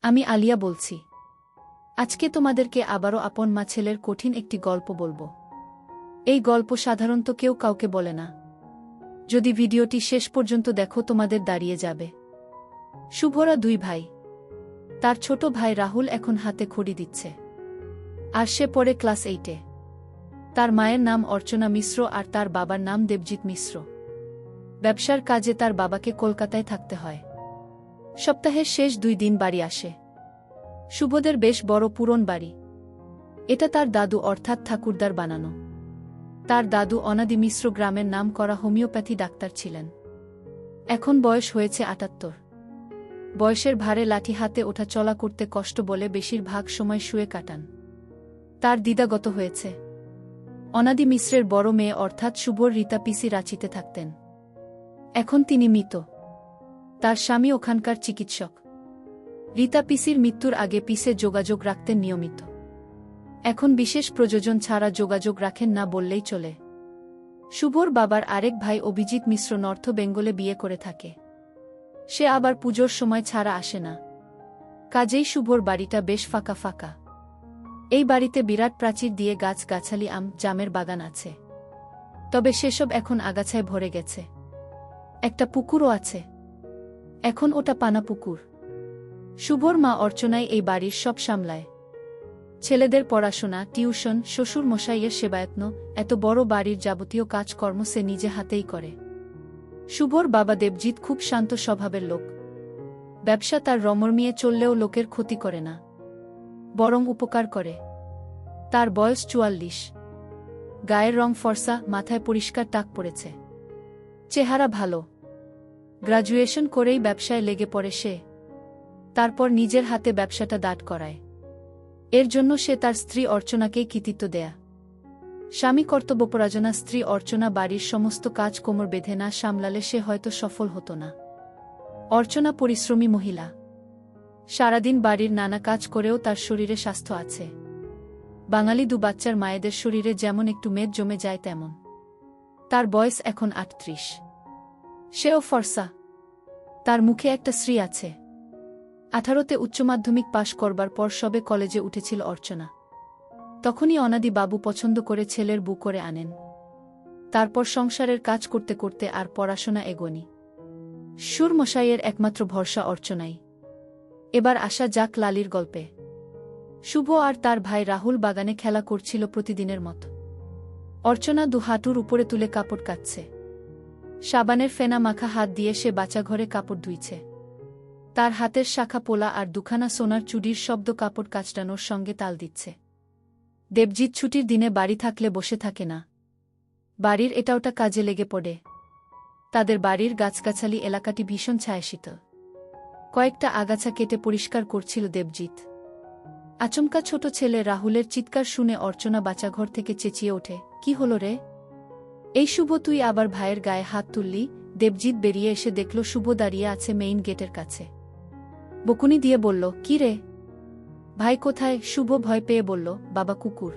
আমি আলিয়া বলছি। আজকে তোমাদেরকে আবারও আপন মা ছেলের কঠিন একটি গল্প বলবো। এই গল্প সাধারণত কেউ কাউকে বলে না। যদি ভিডিওটি শেষ পর্যন্ত দেখো তোমাদের দাঁড়িয়ে যাবে। শুভরা দুই ভাই। তার ছোট ভাই রাহুল এখন হাতে খড়ি দিচ্ছে, আর সে পড়ে ক্লাস 8-এ। তার মায়ের নাম অর্চনা মিশ্র আর তার বাবার নাম দেবজিৎ মিশ্র। ব্যবসার কাজে তার বাবাকে কলকাতায় থাকতে হয়। সপ্তাহের শেষ 2 দিন বাড়ি আসে। শুভদের বেশ বড় পুরন বাড়ি। এটা তার দাদু অর্থাৎ ঠাকুরদার বানানো। তার দাদু অনাদি মিশ্র গ্রামের নাম করা হোমিওপ্যাথি ডাক্তার ছিলেন। এখন বয়স হয়েছে 78। বয়সের ভারে লাঠি হাতে ওঠা চলা করতে কষ্ট বলে বেশিরভাগ সময় শুয়ে কাটান। তার দিদাগত হয়েছে। অনাদি মিশ্রের বড় মেয়ে অর্থাৎ শুভর রীতা পিসি রাঁচিতে থাকতেন। এখন তিনি মৃত। তার স্বামী ওখানকার চিকিৎসক। রীতা পিসির মৃত্যুর আগে পিসে যোগাযোগ রাখতেন নিয়মিত। এখন বিশেষ প্রয়োজন ছাড়া যোগাযোগ রাখেন না বললেই চলে। শুভর বাবার আরেক ভাই অভিজিৎ মিশ্র নর্থ বেঙ্গলে বিয়ে করে থাকে। সে আবার পুজোর সময় ছাড়া আসে না। কাজেই শুভর বাড়িটা বেশ ফাঁকা ফাঁকা। এই বাড়িতে বিরাট প্রাচীর দিয়ে গাছ-গাছালি আম জামের বাগান আছে। তবে সেসব এখন আগাছায় ভরে গেছে। একটা পুকুরও আছে। এখন ওটা পানা পুকুর। শুভর মা অর্চনাই এই বাড়ির সব সামলায়। ছেলেদের পড়াশোনা, টিউশন, শ্বশুর মশাইয়ের সেবায়ত্ন, এত বড় বাড়ির যাবতীয় কাজকর্ম সে নিজে হাতেই করে। শুভর বাবা দেবজিৎ খুব শান্ত স্বভাবের লোক। ব্যবসা তার রমরমিয়ে চললেও লোকের ক্ষতি করে না, বরং উপকার করে। তার বয়স 44। গায়ের রং ফর্সা, মাথায় পরিষ্কার টাক পড়েছে। চেহারা ভালো। গ্রাজুয়েশন করেই ব্যবসায় লেগে পড়ে সে। তারপর নিজের হাতে ব্যবসাটা দাঁড় করায়। এর জন্য সে তার স্ত্রী অর্চনাকেই কৃতিত্ব দেয়া। স্বামী কর্তব্যপরায়ণা স্ত্রী অর্চনা বাড়ির সমস্ত কাজ কোমর বেঁধে না সামলালে সে হয়তো সফল হতো না। অর্চনা পরিশ্রমী মহিলা। সারাদিন বাড়ির নানা কাজ করেও তার শরীরে স্বাস্থ্য আছে। বাঙালি 2 বাচ্চার মায়েদের শরীরে যেমন একটু মেদ জমে যায় তেমন। তার বয়স এখন 38। সেও ফর্সা। তার মুখে একটা শ্রী আছে। 18তে উচ্চমাধ্যমিক পাশ করবার পর সবে কলেজে উঠেছিল অর্চনা। তখনই অনাদি বাবু পছন্দ করে ছেলের বউ করে আনেন। তারপর সংসারের কাজ করতে করতে আর পড়াশোনা এগোনি। সুরমশাইয়ের একমাত্র ভরসা অর্চনাই। এবার আসা যাক লালির গল্পে। শুভ আর তার ভাই রাহুল বাগানে খেলা করছিল প্রতিদিনের মতো। অর্চনা 2 হাঁটুর উপরে তুলে কাপড় কাচ্ছে। সাবানের ফেনা মাখা হাত দিয়ে সে বাচাঘরে কাপড় ধুইছে। তার হাতের শাখা পোলা আর 2খানা সোনার চুড়ির শব্দ কাপড় কাচটানোর সঙ্গে তাল দিচ্ছে। দেবজিৎ ছুটির দিনে বাড়ি থাকলে বসে থাকে না। বাড়ির এটা ওটা কাজে লেগে পড়ে। তাদের বাড়ির গাছগাছালি এলাকাটি ভীষণ ছায়াশীতল। কয়েকটা আগাছা কেটে পরিষ্কার করছিল দেবজিৎ। আচমকা ছোট ছেলে রাহুলের চিৎকার শুনে অর্চনা বাচাঘর থেকে চেঁচিয়ে ওঠে, কি হলো রে? এই শুভ, তুই আবার ভাইয়ের গায়ে হাত তুললি? দেবজিৎ বেরিয়ে এসে দেখল শুভ দাঁড়িয়ে আছে মেইন গেটের কাছে। বকুনি দিয়ে বলল, কি রে ভাই, কোথায়? শুভ ভয় পেয়ে বলল, বাবা, কুকুর।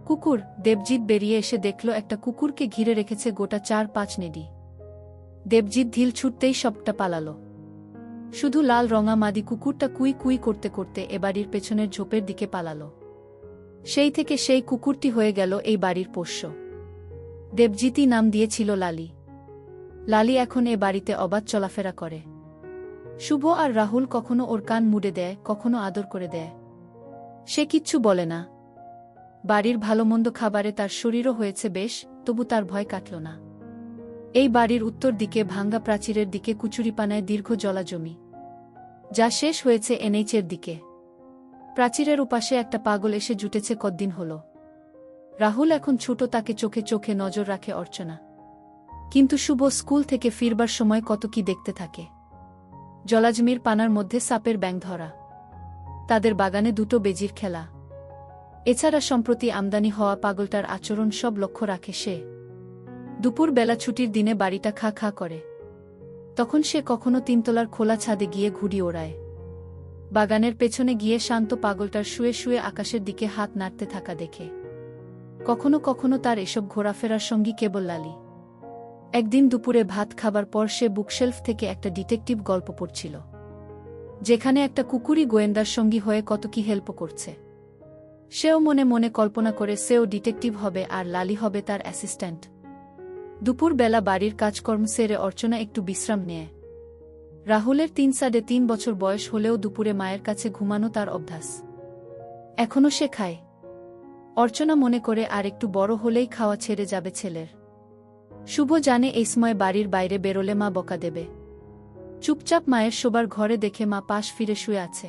কুকুর? দেবজিৎ বেরিয়ে এসে দেখল একটা কুকুরকে ঘিরে রেখেছে গোটা 4-5 নেডি। দেবজিৎ ঢিল ছুটতেই সবটা পালালো। শুধু লাল রঙা মাদি কুকুরটা কুই কুই করতে করতে এ বাড়ির পেছনের ঝোপের দিকে পালালো। সেই থেকে সেই কুকুরটি হয়ে গেল এই বাড়ির পোষ্য। দেবজিৎই নাম দিয়েছিল লালি। লালি এখন এ বাড়িতে অবাধ চলাফেরা করে। শুভ আর রাহুল কখনো ওর কান মুড়ে দেয়, কখনো আদর করে দেয়। সে কিচ্ছু বলে না। বাড়ির ভালোমন্দ খাবারে তার শরীরও হয়েছে বেশ, তবু তার ভয় কাটল না। এই বাড়ির উত্তর দিকে ভাঙ্গা প্রাচীরের দিকে কুচুরিপানায় দীর্ঘ জলাজমি, যা শেষ হয়েছে এনএইচের দিকে। প্রাচীরের উপাশে একটা পাগল এসে জুটেছে কদ্দিন হল। রাহুল এখন ছোট, তাকে চোখে চোখে নজর রাখে অর্চনা। কিন্তু শুভ স্কুল থেকে ফিরবার সময় কত কি দেখতে থাকে। জলাজমির পানার মধ্যে সাপের ব্যাঙ ধরা, তাদের বাগানে 2টো বেজির খেলা, এছাড়া সম্প্রতি আমদানি হওয়া পাগলটার আচরণ সব লক্ষ্য রাখে সে। দুপুর বেলা ছুটির দিনে বাড়িটা খা খা করে। তখন সে কখনো 3তলার খোলা ছাদে গিয়ে ঘুড়ি ওড়ায়। বাগানের পেছনে গিয়ে শান্ত পাগলটার শুয়ে শুয়ে আকাশের দিকে হাত নাড়তে থাকা দেখে। কখনো কখনো তার এসব ঘোরাফেরার সঙ্গী কেবল লালি। একদিন দুপুরে ভাত খাবার পর সে বুকশেলফ থেকে একটা ডিটেকটিভ গল্প পড়ছিল। যেখানে একটা কুকুরই গোয়েন্দার সঙ্গী হয়ে কত কি হেল্প করছে। সেও মনে মনে কল্পনা করে সেও ডিটেকটিভ হবে আর লালি হবে তার অ্যাসিস্ট্যান্ট। দুপুরবেলা বাড়ির কাজকর্ম সেরে অর্চনা একটু বিশ্রাম নেয়। রাহুলের 3.5 বছর বয়স হলেও দুপুরে মায়ের কাছে ঘুমানো তার অভ্যাস। এখনও সে খায়। অর্চনা মনে করে আর একটু বড় হলেই খাওয়া ছেড়ে যাবে ছেলের। শুভ জানে এই সময় বাড়ির বাইরে বেরোলে মা বকা দেবে। চুপচাপ মায়ের শোবার ঘরে দেখে মা পাশ ফিরে শুয়ে আছে।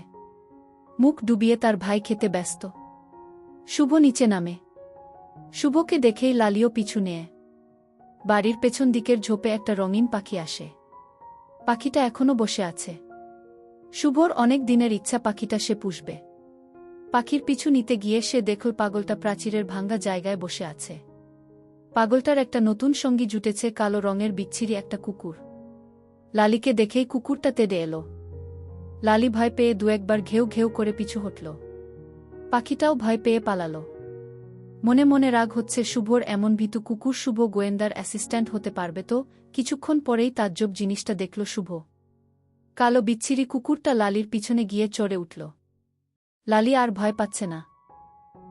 মুখ ডুবিয়ে তার ভাই খেতে ব্যস্ত। শুভ নিচে নামে। শুভকে দেখেই লালিও পিছু নেয়। বাড়ির পেছন দিকের ঝোপে একটা রঙিন পাখি আসে। পাখিটা এখনো বসে আছে। শুভর অনেক দিনের ইচ্ছা পাখিটা সে পুষবে। পাখির পিছু নিতে গিয়ে সে দেখল পাগলটা প্রাচীরের ভাঙ্গা জায়গায় বসে আছে। পাগলটার একটা নতুন সঙ্গী জুটেছে, কালো রঙের বিচ্ছিরি একটা কুকুর। লালিকে দেখেই কুকুরটা তেড়ে এলো। লালি ভয় পেয়ে দু একবার ঘেউ ঘেউ করে পিছু হটল। পাখিটাও ভয় পেয়ে পালালো। মনে মনে রাগ হচ্ছে শুভর এমন ভীতু কুকুর। শুভ গোয়েন্দার অ্যাসিস্ট্যান্ট হতে পারবে তো? কিছুক্ষণ পরেই তাজ্জব জিনিসটা দেখল শুভ। কালো বিচ্ছিরি কুকুরটা লালির পিছনে গিয়ে চড়ে উঠল। লালি আর ভয় পাচ্ছে না।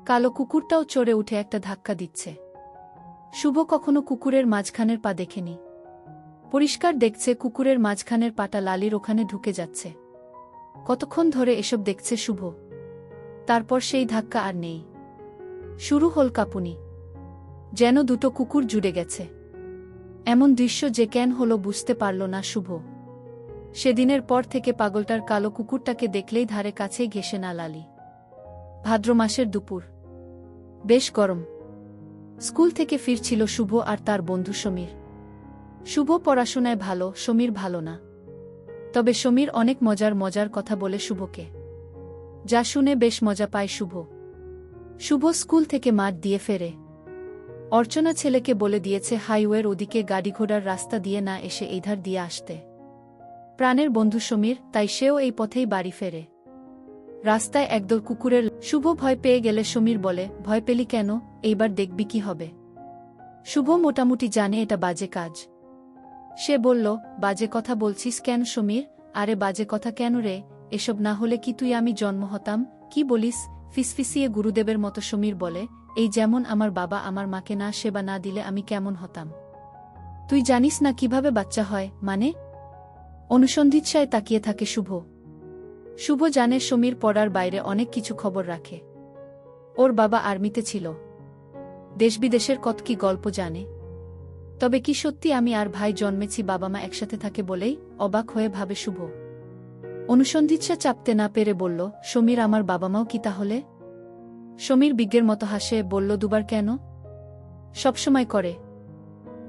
কালো কুকুরটাও চড়ে উঠে একটা ধাক্কা দিচ্ছে। শুভ কখনো কুকুরের মাঝখানের পা দেখেনি। পরিষ্কার দেখছে কুকুরের মাঝখানের পাটা লালির ওখানে ঢুকে যাচ্ছে। কতক্ষণ ধরে এসব দেখছে শুভ। তারপর সেই ধাক্কা আর নেই। শুরু হল কাঁপুনি। যেন দুটো কুকুর জুড়ে গেছে। এমন দৃশ্য যে কেন হলো বুঝতে পারল না শুভ। সেদিনের পর থেকে পাগলটার কালো কুকুরটাকে দেখলেই ধারে কাছেই ঘেঁষে না লালি। ভাদ্র মাসের দুপুর। বেশ গরম। স্কুল থেকে ফিরছিল শুভ আর তার বন্ধু সমীর। শুভ পড়াশোনায় ভালো, সমীর ভালো না। তবে সমীর অনেক মজার কথা বলে শুভকে, যা শুনে বেশ মজা পায় শুভ। শুভ স্কুল থেকে মাঠ দিয়ে ফেরে। অর্চনা ছেলেকে বলে দিয়েছে হাইওয়ের ওদিকে গাড়িঘোড়ার রাস্তা দিয়ে না এসে এই ধার দিয়ে আসতে। প্রাণের বন্ধু সমীর, তাই সেও এই পথেই বাড়ি ফেরে। রাস্তায় একদল কুকুরের। শুভ ভয় পেয়ে গেলে সমীর বলে, ভয় পেলি কেন? এইবার দেখবি কি হবে। শুভ মোটামুটি জানে এটা বাজে কাজ। সে বলল, বাজে কথা বলছিস কেন সমীর? আরে বাজে কথা কেন রে? এসব না হলে কি তুই আমি জন্ম হতাম? কি বলিস? ফিসফিসিয়ে গুরুদেবের মতো সমীর বলে, এই যেমন আমার বাবা আমার মাকে না সেবা না দিলে আমি কেমন হতাম। তুই জানিস না কিভাবে বাচ্চা হয়? মানে? অনুসন্ধিৎসায় তাকিয়ে থাকে শুভ। শুভ জানে সমীর পড়ার বাইরে অনেক কিছু খবর রাখে। ওর বাবা আর্মিতে ছিল। দেশবিদেশের কত কি গল্প জানে। তবে কি সত্যি আমি আর ভাই জন্মেছি বাবা মা একসাথে থাকে বলেই? অবাক হয়ে ভাবে শুভ। অনুসন্ধিৎসা চাপতে না পেরে বলল, সমীর আমার বাবা মাও কি তাহলে? সমীর বিজ্ঞের মতো হাসে বলল, দুবার কেন? সবসময় করে।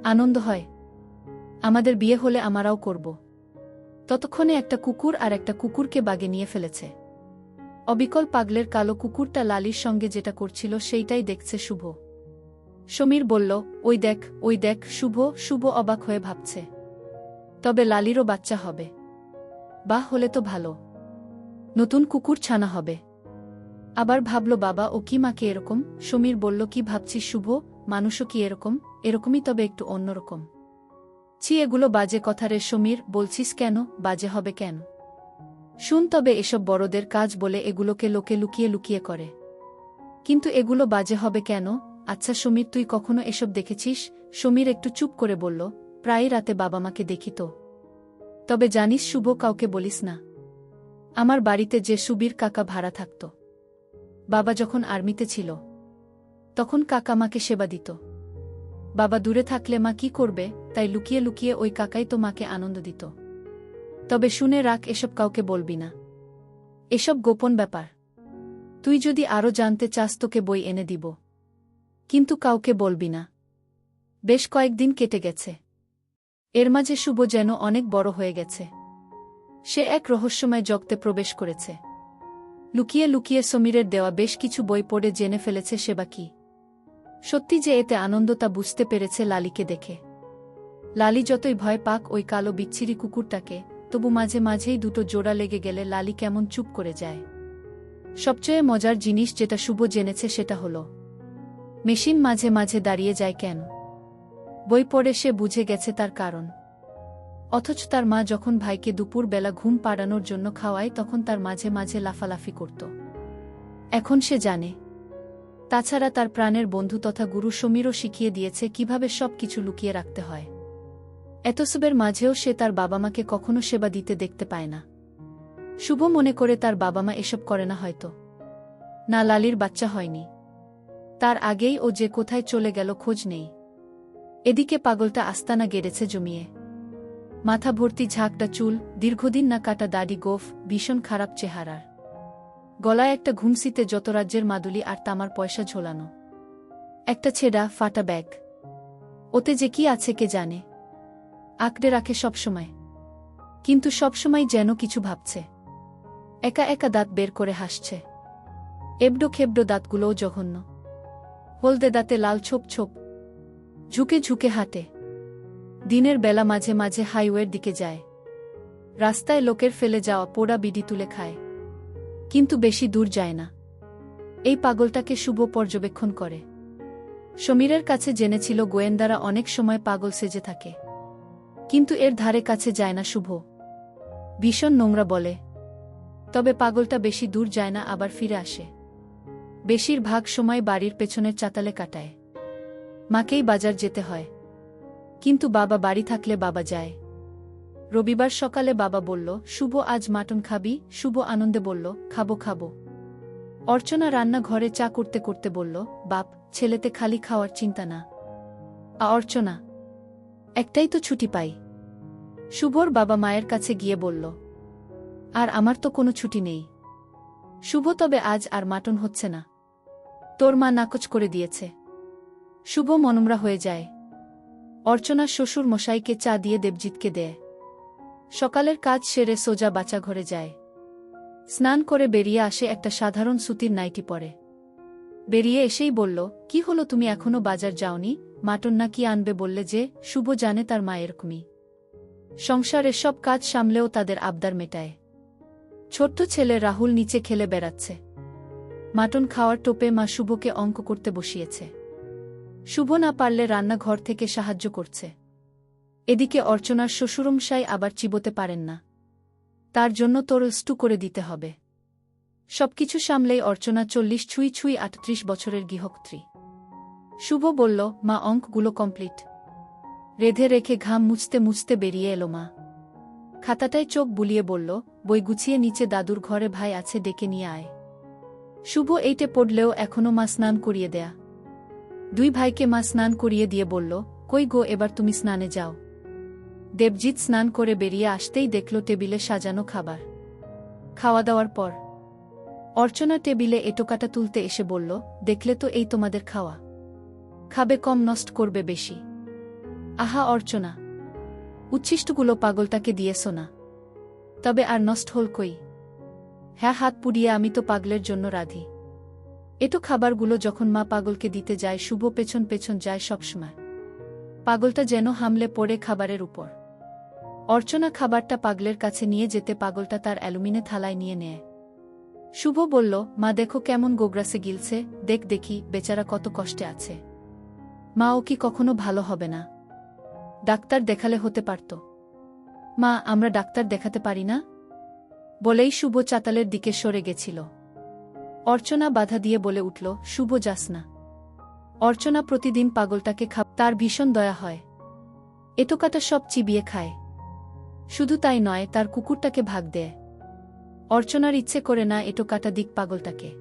আনন্দ হয়। আমাদের বিয়ে হলে আমরাও করব। ততক্ষণে একটা কুকুর আর একটা কুকুরকে বাগে নিয়ে ফেলেছে। অবিকল পাগলের কালো কুকুরটা লালির সঙ্গে যেটা করছিল সেইটাই দেখছে শুভ। সমীর বলল, ওই দেখ শুভ। শুভ অবাক হয়ে ভাবছে, তবে লালিরও বাচ্চা হবে। বাহ, হলে তো ভালো। নতুন কুকুর ছানা হবে। আবার ভাবল, বাবা ও কি মাকে এরকম? সমীর বলল, কি ভাবছিস শুভ? মানুষও কি এরকম? এরকমই, তবে একটু অন্যরকম। ছি, এগুলো বাজে কথা রে সমীর। বলছিস কেন? বাজে হবে কেন? শুন, তবে এসব বড়দের কাজ বলে এগুলোকে লোকে লুকিয়ে লুকিয়ে করে। কিন্তু এগুলো বাজে হবে কেন? আচ্ছা সমীর, তুই কখনো এসব দেখেছিস? সমীর একটু চুপ করে বলল, প্রায় রাতে বাবা মাকে দেখি তো। তবে জানিস শুভ, কাউকে বলিস না। আমার বাড়িতে যে সুবীর কাকা ভাড়া থাকত, বাবা যখন আর্মিতে ছিল তখন কাকা মাকে সেবা দিত। বাবা দূরে থাকলে মা কি করবে, তাই লুকিয়ে লুকিয়ে ওই কাকাই তো মাকে আনন্দ দিত। তবে শুনে রাখ, এসব কাউকে বলবি না। এসব গোপন ব্যাপার। তুই যদি আরও জানতে চাস তোকে বই এনে দিব, কিন্তু কাউকে বলবি না। বেশ কয়েকদিন কেটে গেছে। এর মাঝে শুভ যেন অনেক বড় হয়ে গেছে। সে এক রহস্যময় জগতে প্রবেশ করেছে। লুকিয়ে লুকিয়ে সমীরের দেওয়া বেশ কিছু বই পড়ে জেনে ফেলেছে সেবা কি। সত্যি যে এতে আনন্দ তা বুঝতে পেরেছে লালিকে দেখে। লালি যতই ভয় পাক ওই কালো বিচ্ছিরি কুকুরটাকে, তবু মাঝে মাঝেই দুটো জোড়া লেগে গেলে লালি কেমন চুপ করে যায়। সবচেয়ে মজার জিনিস যেটা শুভ জেনেছে সেটা হলো, মেশিন মাঝে মাঝে দাঁড়িয়ে যায় কেন? বই পড়ে সে বুঝে গেছে তার কারণ। অথচ তার মা যখন ভাইকে দুপুর বেলা ঘুম পাড়ানোর জন্য খাওয়ায় তখন তার মাঝে মাঝে লাফালাফি করত। এখন সে জানে। তাছাড়া তার প্রাণের বন্ধু তথা গুরু সমীরও শিখিয়ে দিয়েছে কিভাবে সব কিছু লুকিয়ে রাখতে হয়। এতসবের মাঝেও সে তার বাবা-মাকে কখনো সেবা দিতে দেখতে পায় না। শুভ মনে করে তার বাবা-মা এসব করে না হয়তো। না, লালির বাচ্চা হয়নি। তার আগেই ও যে কোথায় চলে গেল খোঁজ নেই। এদিকে পাগলটা আস্তানা গেড়েছে জমিয়ে। মাথা ভর্তি ঝাঁকটা চুল, দীর্ঘদিন না কাটা দাড়ি, গোঁফ, ভীষণ খারাপ চেহারার। গলায় একটা ঘুমসিতে যত রাজ্যের মাদুলি আর তামার পয়সা ঝোলানো। একটা ছেঁড়া ফাটা ব্যাগ। ওতে যে কি আছে কে জানে। আঁকড়ে রাখে সবসময়, কিন্তু সবসময় যেন কিছু ভাবছে। একা একা দাঁত বের করে হাসছে। এবডো খেবডো দাঁতগুলোও জঘন্য। হলদে দাঁতে লাল ছোপ ছোপ। ঝুঁকে ঝুঁকে হাঁটে। দিনের বেলা মাঝে মাঝে হাইওয়ের দিকে যায়। রাস্তায় লোকের ফেলে যাওয়া পোড়া বিড়ি তুলে খায়, কিন্তু বেশি দূর যায় না। এই পাগলটাকে শুভ পর্যবেক্ষণ করে। সমীরের কাছে জেনেছিল গোয়েন্দারা অনেক সময় পাগল সেজে থাকে, কিন্তু এর ধারে কাছে যায় না শুভ। ভীষণ নোংরা বলে। তবে পাগলটা বেশি দূর যায় না, আবার ফিরে আসে। বেশিরভাগ সময় বাড়ির পেছনের চাতালে কাটায়। মাকেই বাজার যেতে হয়, কিন্তু বাবা বাড়ি থাকলে বাবা যায়। রবিবার সকালে বাবা বলল, শুভ আজ মাটন খাবি? শুভ আনন্দে বলল, খাবো খাবো। অর্চনা রান্নাঘরে চা করতে করতে বলল, বাপ, ছেলেতে খালি খাওয়ার চিন্তা না। অর্চনা, একটাই তো ছুটি পাই। শুভর বাবা মায়ের কাছে গিয়ে বলল, আর আমার তো কোনো ছুটি নেই। শুভ, তবে আজ আর মাটন হচ্ছে না। তোর মা নাকচ করে দিয়েছে। শুভ মনমরা হয়ে যায়। অর্চনা শ্বশুর মশাইকে চা দিয়ে দেবজিৎকে দেয়। সকালের কাজ সেরে সোজা বাচ্চা ঘরে যায়। স্নান করে বেরিয়ে আসে, একটা সাধারণ সুতির নাইটি পরে। বেরিয়ে এসেই বলল, কি হলো, তুমি এখনো বাজার যাওনি? মাটন না কি আনবে বললে যে? শুভ জানে তার মা এরকমই। সংসারের সব কাজ সামলেও তাদের আবদার মেটায়। ছোট্ট ছেলে রাহুল নিচে খেলে বেড়াচ্ছে। মাটন খাওয়ার টোপে মা শুভকে অঙ্ক করতে বসিয়েছে। শুভ না পারলে রান্নাঘর থেকে সাহায্য করছে। এদিকে অর্চনার শ্বশুরমশাই আবার চিবোতে পারেন না, তার জন্য তোরস্টু করে দিতে হবে। সবকিছু সামলেই অর্চনা 40 ছুঁই ছুঁই 38 বছরের গৃহকর্ত্রী। শুভ বলল, মা, অঙ্কগুলো কমপ্লিট। রেধে রেখে ঘাম মুছতে মুছতে বেরিয়ে এলো মা। খাতাটায় চোখ বুলিয়ে বলল, বই গুছিয়ে নিচে দাদুর ঘরে ভাই আছে, ডেকে নিয়ে আয়। শুভ এইটে পড়লেও এখনো মা স্নান করিয়ে দেয়া। দুই ভাইকে মা স্নান করিয়ে দিয়ে বলল, কই গো, এবার তুমি স্নানে যাও। দেবজিৎ স্নান করে বেরিয়ে আসতেই দেখল টেবিলে সাজানো খাবার। খাওয়া দাওয়ার পর অর্চনা টেবিলে এটোকাটা তুলতে এসে বলল, দেখলে তো, এই তোমাদের খাওয়া। খাবে কম, নষ্ট করবে বেশি। আহা অর্চনা, উচ্ছিষ্টগুলো পাগলটাকে দিয়েছ না? তবে আর নষ্ট হল কই? হ্যাঁ, হাত পুড়িয়ে আমি তো পাগলের জন্য রাধি। এটো খাবারগুলো যখন মা পাগলকে দিতে যায়, শুভ পেছন পেছন যায় সবসময়। পাগলটা যেন হামলে পড়ে খাবারের উপর। অর্চনা খাবারটা পাগলের কাছে নিয়ে যেতে পাগলটা তার অ্যালুমিনে থালায় নিয়ে নেয়। শুভ বলল, মা দেখো কেমন গোগ্রাসে গিলছে, দেখ দেখি, বেচারা কত কষ্টে আছে। মা, ও কি কখনো ভালো হবে না? ডাক্তার দেখালে হতে পারত। মা, আমরা ডাক্তার দেখাতে পারি না? বলেই শুভ চাতালের দিকে সরে গেছিল। অর্চনা বাধা দিয়ে বলে উঠল, শুভ, যাস না। অর্চনা প্রতিদিন পাগলটাকে তার ভীষণ দয়া হয়। এটোকাটা সব চিবিয়ে খায়। শুধু তাই নয়, তার কুকুরটাকে ভাগ দেয়। অর্চনার ইচ্ছে করে না এটো কাটা দিক পাগলটাকে।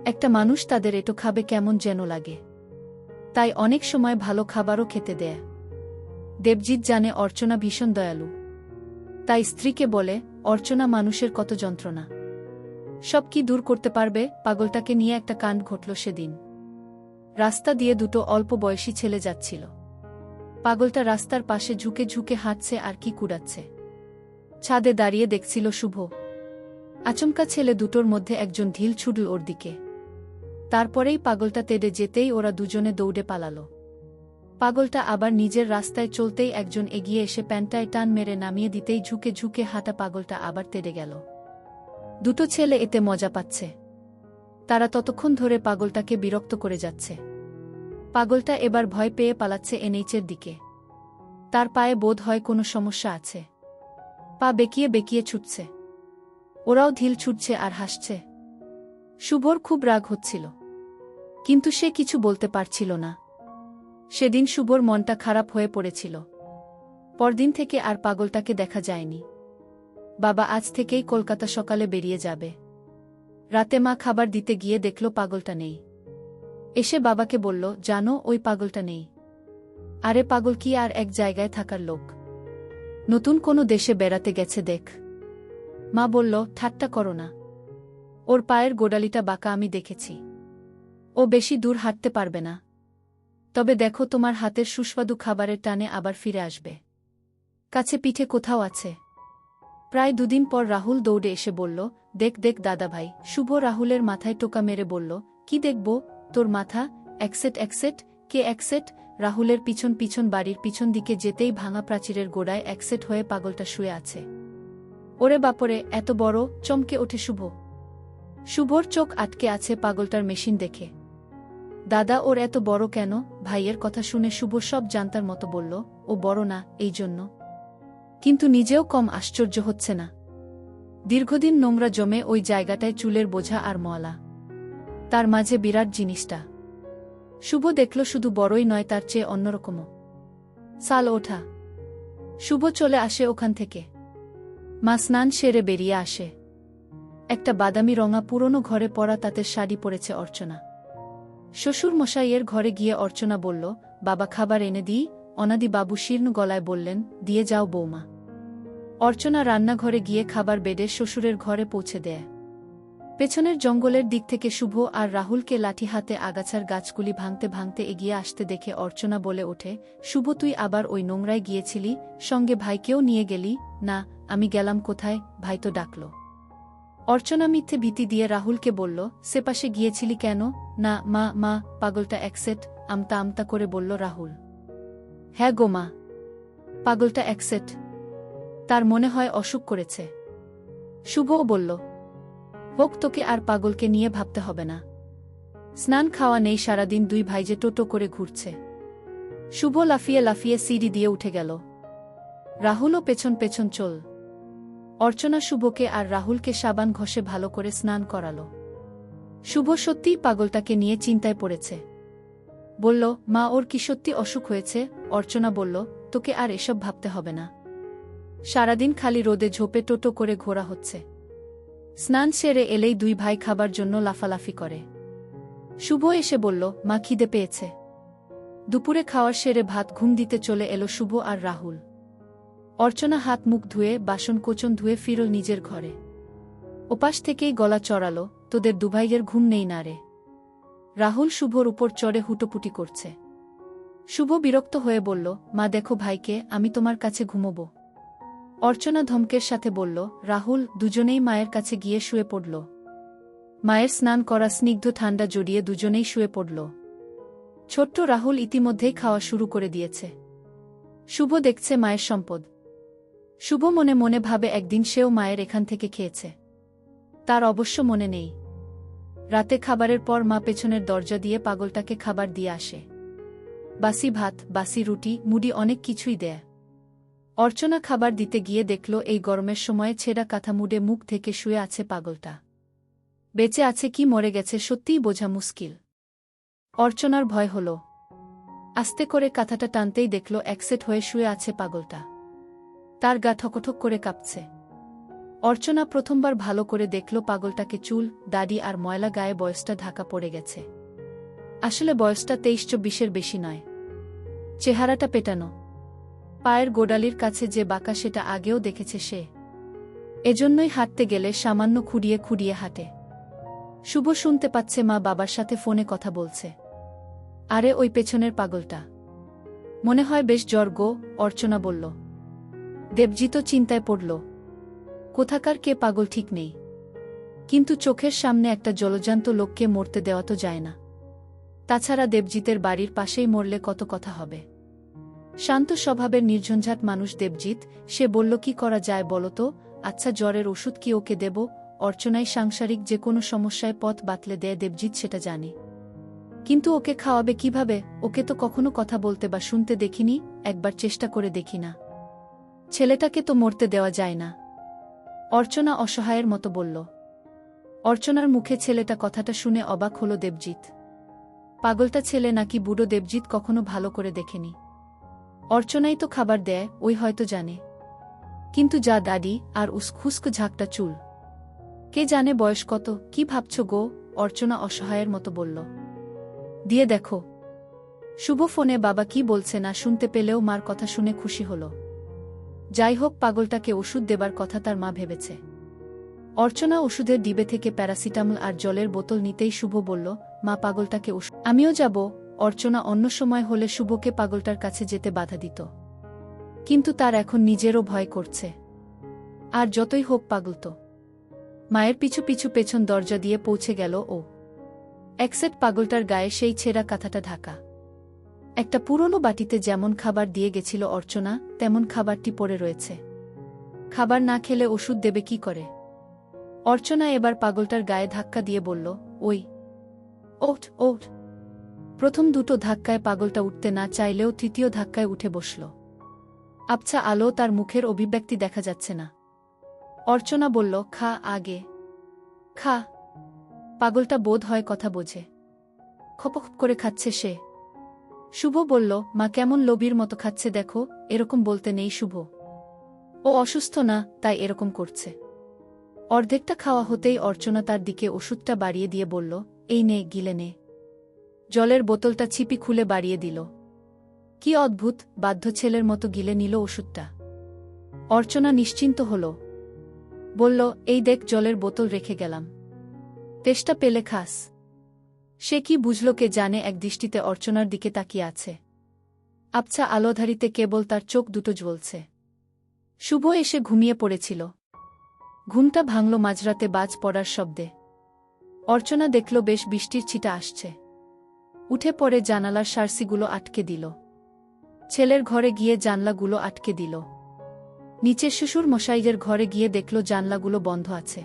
একটা মানুষ তাদের এটো খাবে কেমন যেন লাগে, তাই অনেক সময় ভালো খাবারও খেতে দেয়। দেবজিৎ জানে অর্চনা ভীষণ দয়ালু, তাই স্ত্রীকে বলে, অর্চনা, মানুষের কত যন্ত্রণা, সব কি দূর করতে পারবে? পাগলটাকে নিয়ে একটা কাণ্ড ঘটল সেদিন। রাস্তা দিয়ে দুটো অল্প বয়সী ছেলে যাচ্ছিল। পাগলটা রাস্তার পাশে ঝুঁকে ঝুঁকে হাঁটছে আর কি কুড়াচ্ছে। ছাদে দাঁড়িয়ে দেখছিল শুভ। আচমকা ছেলে দুটোর মধ্যে একজন ঢিল ছুড়ল ওর দিকে। তারপরেই পাগলটা তেড়ে যেতেই ওরা দুজনে দৌড়ে পালালো। পাগলটা আবার নিজের রাস্তায় চলতেই একজন এগিয়ে এসে প্যান্টায় টান মেরে নামিয়ে দিতেই ঝুঁকে ঝুঁকে হাঁটা পাগলটা আবার তেড়ে গেল। দুটো ছেলে এতে মজা পাচ্ছে। তারা ততক্ষণ ধরে পাগলটাকে বিরক্ত করে যাচ্ছে। পাগলটা এবার ভয় পেয়ে পালাচ্ছে এনএইচের দিকে। তার পায়ে বোধ হয় কোনো সমস্যা আছে। পা বেঁকিয়ে বেঁকিয়ে ছুটছে। ওরাও ঢিল ছুটছে আর হাসছে। শুভর খুব রাগ হচ্ছিল, কিন্তু সে কিছু বলতে পারছিল না। সেদিন শুভর মনটা খারাপ হয়ে পড়েছিল। পরদিন থেকে আর পাগলটাকে দেখা যায়নি। বাবা আজ থেকেই কলকাতা সকালে বেরিয়ে যাবে। রাতে মা খাবার দিতে গিয়ে দেখল পাগলটা নেই। এসে বাবাকে বলল, জানো ওই পাগলটা নেই। আরে পাগল কি আর এক জায়গায় থাকার লোক? নতুন কোনো দেশে বেড়াতে গেছে দেখ। মা বলল, ঠাট্টা করো না। ওর পায়ের গোড়ালিটা বাঁকা আমি দেখেছি। ও বেশি দূর হাঁটতে পারবে না। তবে দেখো তোমার হাতের সুস্বাদু খাবারের টানে আবার ফিরে আসবে। কাছে পিঠে কোথাও আছে। প্রায় দুদিন পর রাহুল দৌড়ে এসে বলল, দেখ দেখ দাদাভাই। শুভ রাহুলের মাথায় টোকা মেরে বলল, কি দেখব তোর মাথা? একসেট একসেট। কে একসেট? রাহুলের পিছন পিছন বাড়ির পিছন দিকে যেতেই ভাঙা প্রাচীরের গোড়ায় একসেট হয়ে পাগলটা শুয়ে আছে। ওরে বাপরে, এত বড়! চমকে ওঠে শুভ। শুভর চোখ আটকে আছে পাগলটার মেশিন দেখে। দাদা ওর এত বড় কেন? ভাইয়ের কথা শুনে শুভ সব জানতার মতো বলল, ও বড় না এই জন্য। কিন্তু নিজেও কম আশ্চর্য হচ্ছে না। দীর্ঘদিন নোংরা জমে ওই জায়গাটায় চুলের বোঝা আর ময়লা। তার মাঝে বিরাট জিনিসটা। শুভ দেখল শুধু বড়ই নয়, তার চেয়ে অন্যরকমও। সাল ওঠা। শুভ চলে আসে ওখান থেকে। মা স্নান সেরে বেরিয়ে আসে। একটা বাদামি রঙা পুরনো ঘরে পরা তাঁতের শাড়ি পরেছে অর্চনা। শ্বশুর মশাইয়ের ঘরে গিয়ে অর্চনা বলল, বাবা খাবার এনে দিই? অনাদি বাবু শীর্ণ গলায় বললেন, দিয়ে যাও বৌমা। অর্চনা রান্নাঘরে গিয়ে খাবার বেড়ে শ্বশুরের ঘরে পৌঁছে দেয়। পেছনের জঙ্গলের দিক থেকে শুভ আর রাহুলকে লাঠি হাতে আগাছার গাছগুলি ভাঙতে ভাঙতে এগিয়ে আসতে দেখে অর্চনা বলে ওঠে, শুভ তুই আবার ওই নোংরায় গিয়েছিলি? সঙ্গে ভাইকেও নিয়ে গেলি? না, আমি গেলাম কোথায়, ভাই তো ডাকল। অর্চনা মিথ্যে ভীতি দিয়ে রাহুলকে বলল, সে পাশে গিয়েছিলি কেন? না মা, মা পাগলটা একসেট, আমতা আমতা করে বলল রাহুল। হ্যাঁ গো মা, পাগলটা একসেট। তার মনে হয় অসুখ করেছে। শুভও বলল, হোক, তোকে আর পাগলকে নিয়ে ভাবতে হবে না। স্নান খাওয়া নেই সারাদিন, দুই ভাই যে টোটো করে ঘুরছে। শুভ লাফিয়ে লাফিয়ে সিঁড়ি দিয়ে উঠে গেল। রাহুলও পেছন পেছন চল। অর্চনা শুভকে আর রাহুলকে সাবান ঘষে ভালো করে স্নান করালো। শুভ সত্যিই পাগলটাকে নিয়ে চিন্তায় পড়েছে। বলল, মা ওর কি সত্যি অসুখ হয়েছে? অর্চনা বলল, তোকে আর এসব ভাবতে হবে না। সারাদিন খালি রোদে ঝোপে টোটো করে ঘোরা হচ্ছে। স্নান সেরে এলেই দুই ভাই খাবার জন্য লাফালাফি করে। শুভ এসে বলল, মা খিদে পেয়েছে। দুপুরে খাওয়ার সেরে ভাত ঘুম দিতে চলে এলো শুভ আর রাহুল। অর্চনা হাত মুখ ধুয়ে বাসন কোচন ধুয়ে ফিরল নিজের ঘরে। ওপাশ থেকেই গলা চড়ালো, তোদের দুভাইয়ের ঘুম নেই না রে? রাহুল শুভর উপর চড়ে হুটোপুটি করছে। শুভ বিরক্ত হয়ে বলল, মা দেখো ভাইকে, আমি তোমার কাছে ঘুমোব। অর্চনা ধমকের সাথে বলল, রাহুল। দুজনেই মায়ের কাছে গিয়ে শুয়ে পড়ল। মায়ের স্নান করা স্নিগ্ধ ঠান্ডা জড়িয়ে দুজনেই শুয়ে পড়ল। ছোট্ট রাহুল ইতিমধ্যেই খাওয়া শুরু করে দিয়েছে। শুভ দেখছে মায়ের সম্পদ। শুভ মনে মনে ভাবে একদিন সেও মায়ের এখান থেকে খেয়েছে। তার অবশ্য মনে নেই। রাতে খাবারের পর মা পেছনের দরজা দিয়ে পাগলটাকে খাবার দিয়ে আসে। বাসি ভাত, বাসি রুটি, মুড়ি, অনেক কিছুই দেয়। অর্চনা খাবার দিতে গিয়ে দেখল এই গরমের সময়ে ছেঁড়া কাঁথা মুড়ে মুখ থেকে শুয়ে আছে পাগলটা। বেঁচে আছে কি মরে গেছে সত্যিই বোঝা মুশকিল। অর্চনার ভয় হল। আস্তে করে কাঁথাটা টানতেই দেখল একসেট হয়ে শুয়ে আছে পাগলটা। তার গা ঠকঠক করে কাঁপছে। অর্চনা প্রথমবার ভালো করে দেখল পাগলটাকে চুল, দাড়ি আর ময়লা গায়ে বয়সটা ঢাকা পড়ে গেছে। আসলে বয়সটা 23-24-এর বেশি নয়। চেহারাটা পেটানো। পায়ের গোড়ালির কাছে যে বাঁকা সেটা আগেও দেখেছে সে। এজন্যই হাঁটতে গেলে সামান্য খুঁড়িয়ে খুঁড়িয়ে হাঁটে। শুভ শুনতে পাচ্ছে মা বাবার সাথে ফোনে কথা বলছে। আরে ওই পেছনের পাগলটা। মনে হয় বেশ জ্বর গো, অর্চনা বলল। দেবজিৎও চিন্তায় পড়ল। কোথাকার কে পাগল ঠিক নেই, কিন্তু চোখের সামনে একটা জলজান্ত লোককে মরতে দেওয়া তো যায় না। তাছাড়া দেবজিতের বাড়ির পাশেই মরলে কত কথা হবে। শান্ত স্বভাবের নির্ঝঞ্ঝাট মানুষ দেবজিৎ। সে বলল, কি করা যায় বলো তো? আচ্ছা, জ্বরের ওষুধ কি ওকে দেব? অর্চনাই সাংসারিক যে কোনো সমস্যায় পথ বাতলে দেয় দেবজিৎ সেটা জানে। কিন্তু ওকে খাওয়াবে কিভাবে? ওকে তো কখনো কথা বলতে বা শুনতে দেখিনি, একবার চেষ্টা করে দেখি না। ছেলেটাকে তো মরতে দেওয়া যায় না। অর্চনা অসহায়ের মতো বলল। অর্চনার মুখে ছেলেটা কথাটা শুনে অবাক হল দেবজিৎ। পাগলটা ছেলে নাকি বুড়ো দেবজিৎ কখনো ভালো করে দেখেনি। অর্চনাই তো খাবার দেয়, ওই হয়তো জানে। কিন্তু যা দাড়ি আর উস্কুস্ক ঝাঁকটা চুল, কে জানে বয়স কত? কি ভাবছ গো? অর্চনা অসহায়ের মতো বলল। দিয়ে দেখো। শুভ ফোনে বাবা কি বলছে না শুনতে পেলেও মার কথা শুনে খুশি হল। যাই হোক, পাগলটাকে ওষুধ দেবার কথা তার মা ভেবেছে। অর্চনা ওষুধের ডিবে থেকে প্যারাসিটামল আর জলের বোতল নিতেই শুভ বলল, মা পাগলটাকে ওষুধ। আমিও যাব। অর্চনা অন্য সময় হলে শুভকে পাগলটার কাছে যেতে বাধা দিত, কিন্তু তার এখন নিজেরও ভয় করছে। আর যতই হোক পাগল তো। মায়ের পিছু পিছু পেছন দরজা দিয়ে পৌঁছে গেল ও। একসেট পাগলটার গায়ে সেই ছেঁড়া কাঁথাটা ঢাকা। একটা পুরনো বাটিতে যেমন খাবার দিয়ে গেছিল অর্চনা, তেমন খাবারটি পড়ে রয়েছে। খাবার না খেলে ওষুধ দেবে কি করে? অর্চনা এবার পাগলটার গায়ে ধাক্কা দিয়ে বলল, ওই ওঠ ওঠ। প্রথম দুটো ধাক্কায় পাগলটা উঠতে না চাইলেও তৃতীয় ধাক্কায় উঠে বসল। আবছা আলো, তার মুখের অভিব্যক্তি দেখা যাচ্ছে না। অর্চনা বলল, খা আগে খা। পাগলটা বোধ হয় কথা বোঝে। খপখপ করে খাচ্ছে সে। শুভ বলল, মা কেমন লোভীর মতো খাচ্ছে দেখো। এরকম বলতে নেই শুভ। ও অসুস্থ না, তাই এরকম করছে। অর্ধেকটা খাওয়া হতেই অর্চনা তার দিকে ওষুধটা বাড়িয়ে দিয়ে বলল, এই নে, গিলে নে। জলের বোতলটা ছিপি খুলে বাড়িয়ে দিল। কি অদ্ভুত, বাধ্য ছেলের মতো গিলে নিল ওষুধটা। অর্চনা নিশ্চিন্ত হল। বলল, এই দেখ, জলের বোতল রেখে গেলাম, তেষ্টা পেলে খাস। সে কি বুঝল কে জানে, এক দৃষ্টিতে অর্চনার দিকে তাকিয়ে আছে। আবছা আলোধারিতে কেবল তার চোখ দুটো জ্বলছে। শুভ এসে ঘুমিয়ে পড়েছিল। ঘুমটা ভাঙল মাঝরাতে বাজ পড়ার শব্দে। অর্চনা দেখল বেশ বৃষ্টির ছিটা আসছে। উঠে পড়ে জানালার সার্সিগুলো আটকে দিল। ছেলের ঘরে গিয়ে জানলাগুলো আটকে দিল। নিচের শ্বশুর মশাইয়ের ঘরে গিয়ে দেখল জানলাগুলো বন্ধ আছে।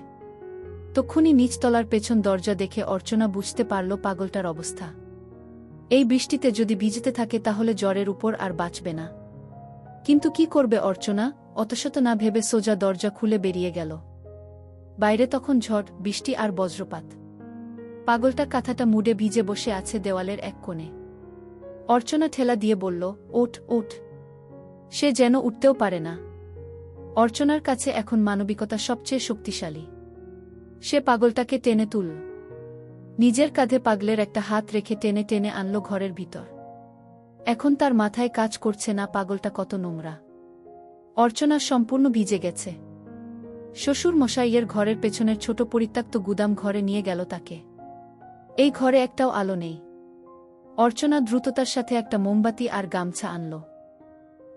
তক্ষুনি নিচতলার পেছন দরজা দেখে অর্চনা বুঝতে পারল পাগলটার অবস্থা। এই বৃষ্টিতে যদি ভিজতে থাকে তাহলে জ্বরের উপর আর বাঁচবে না। কিন্তু কি করবে অর্চনা? অতশত না ভেবে সোজা দরজা খুলে বেরিয়ে গেল। বাইরে তখন ঝড়, বৃষ্টি আর বজ্রপাত। পাগলটা কাঁথাটা মুড়ে ভিজে বসে আছে দেওয়ালের এক কোণে। অর্চনা ঠেলা দিয়ে বলল, ওঠ ওঠ। সে যেন উঠতেও পারে না। অর্চনার কাছে এখন মানবিকতা সবচেয়ে শক্তিশালী। সে পাগলটাকে টেনে তুলল। নিজের কাঁধে পাগলের একটা হাত রেখে টেনে টেনে আনল ঘরের ভিতর। এখন তার মাথায় কাজ করছে না পাগলটা কত নোংরা। অর্চনা সম্পূর্ণ ভিজে গেছে। শ্বশুর মশাইয়ের ঘরের পেছনের ছোট পরিত্যক্ত গুদাম ঘরে নিয়ে গেল তাকে। এই ঘরে একটাও আলো নেই। অর্চনা দ্রুততার সাথে একটা মোমবাতি আর গামছা আনল।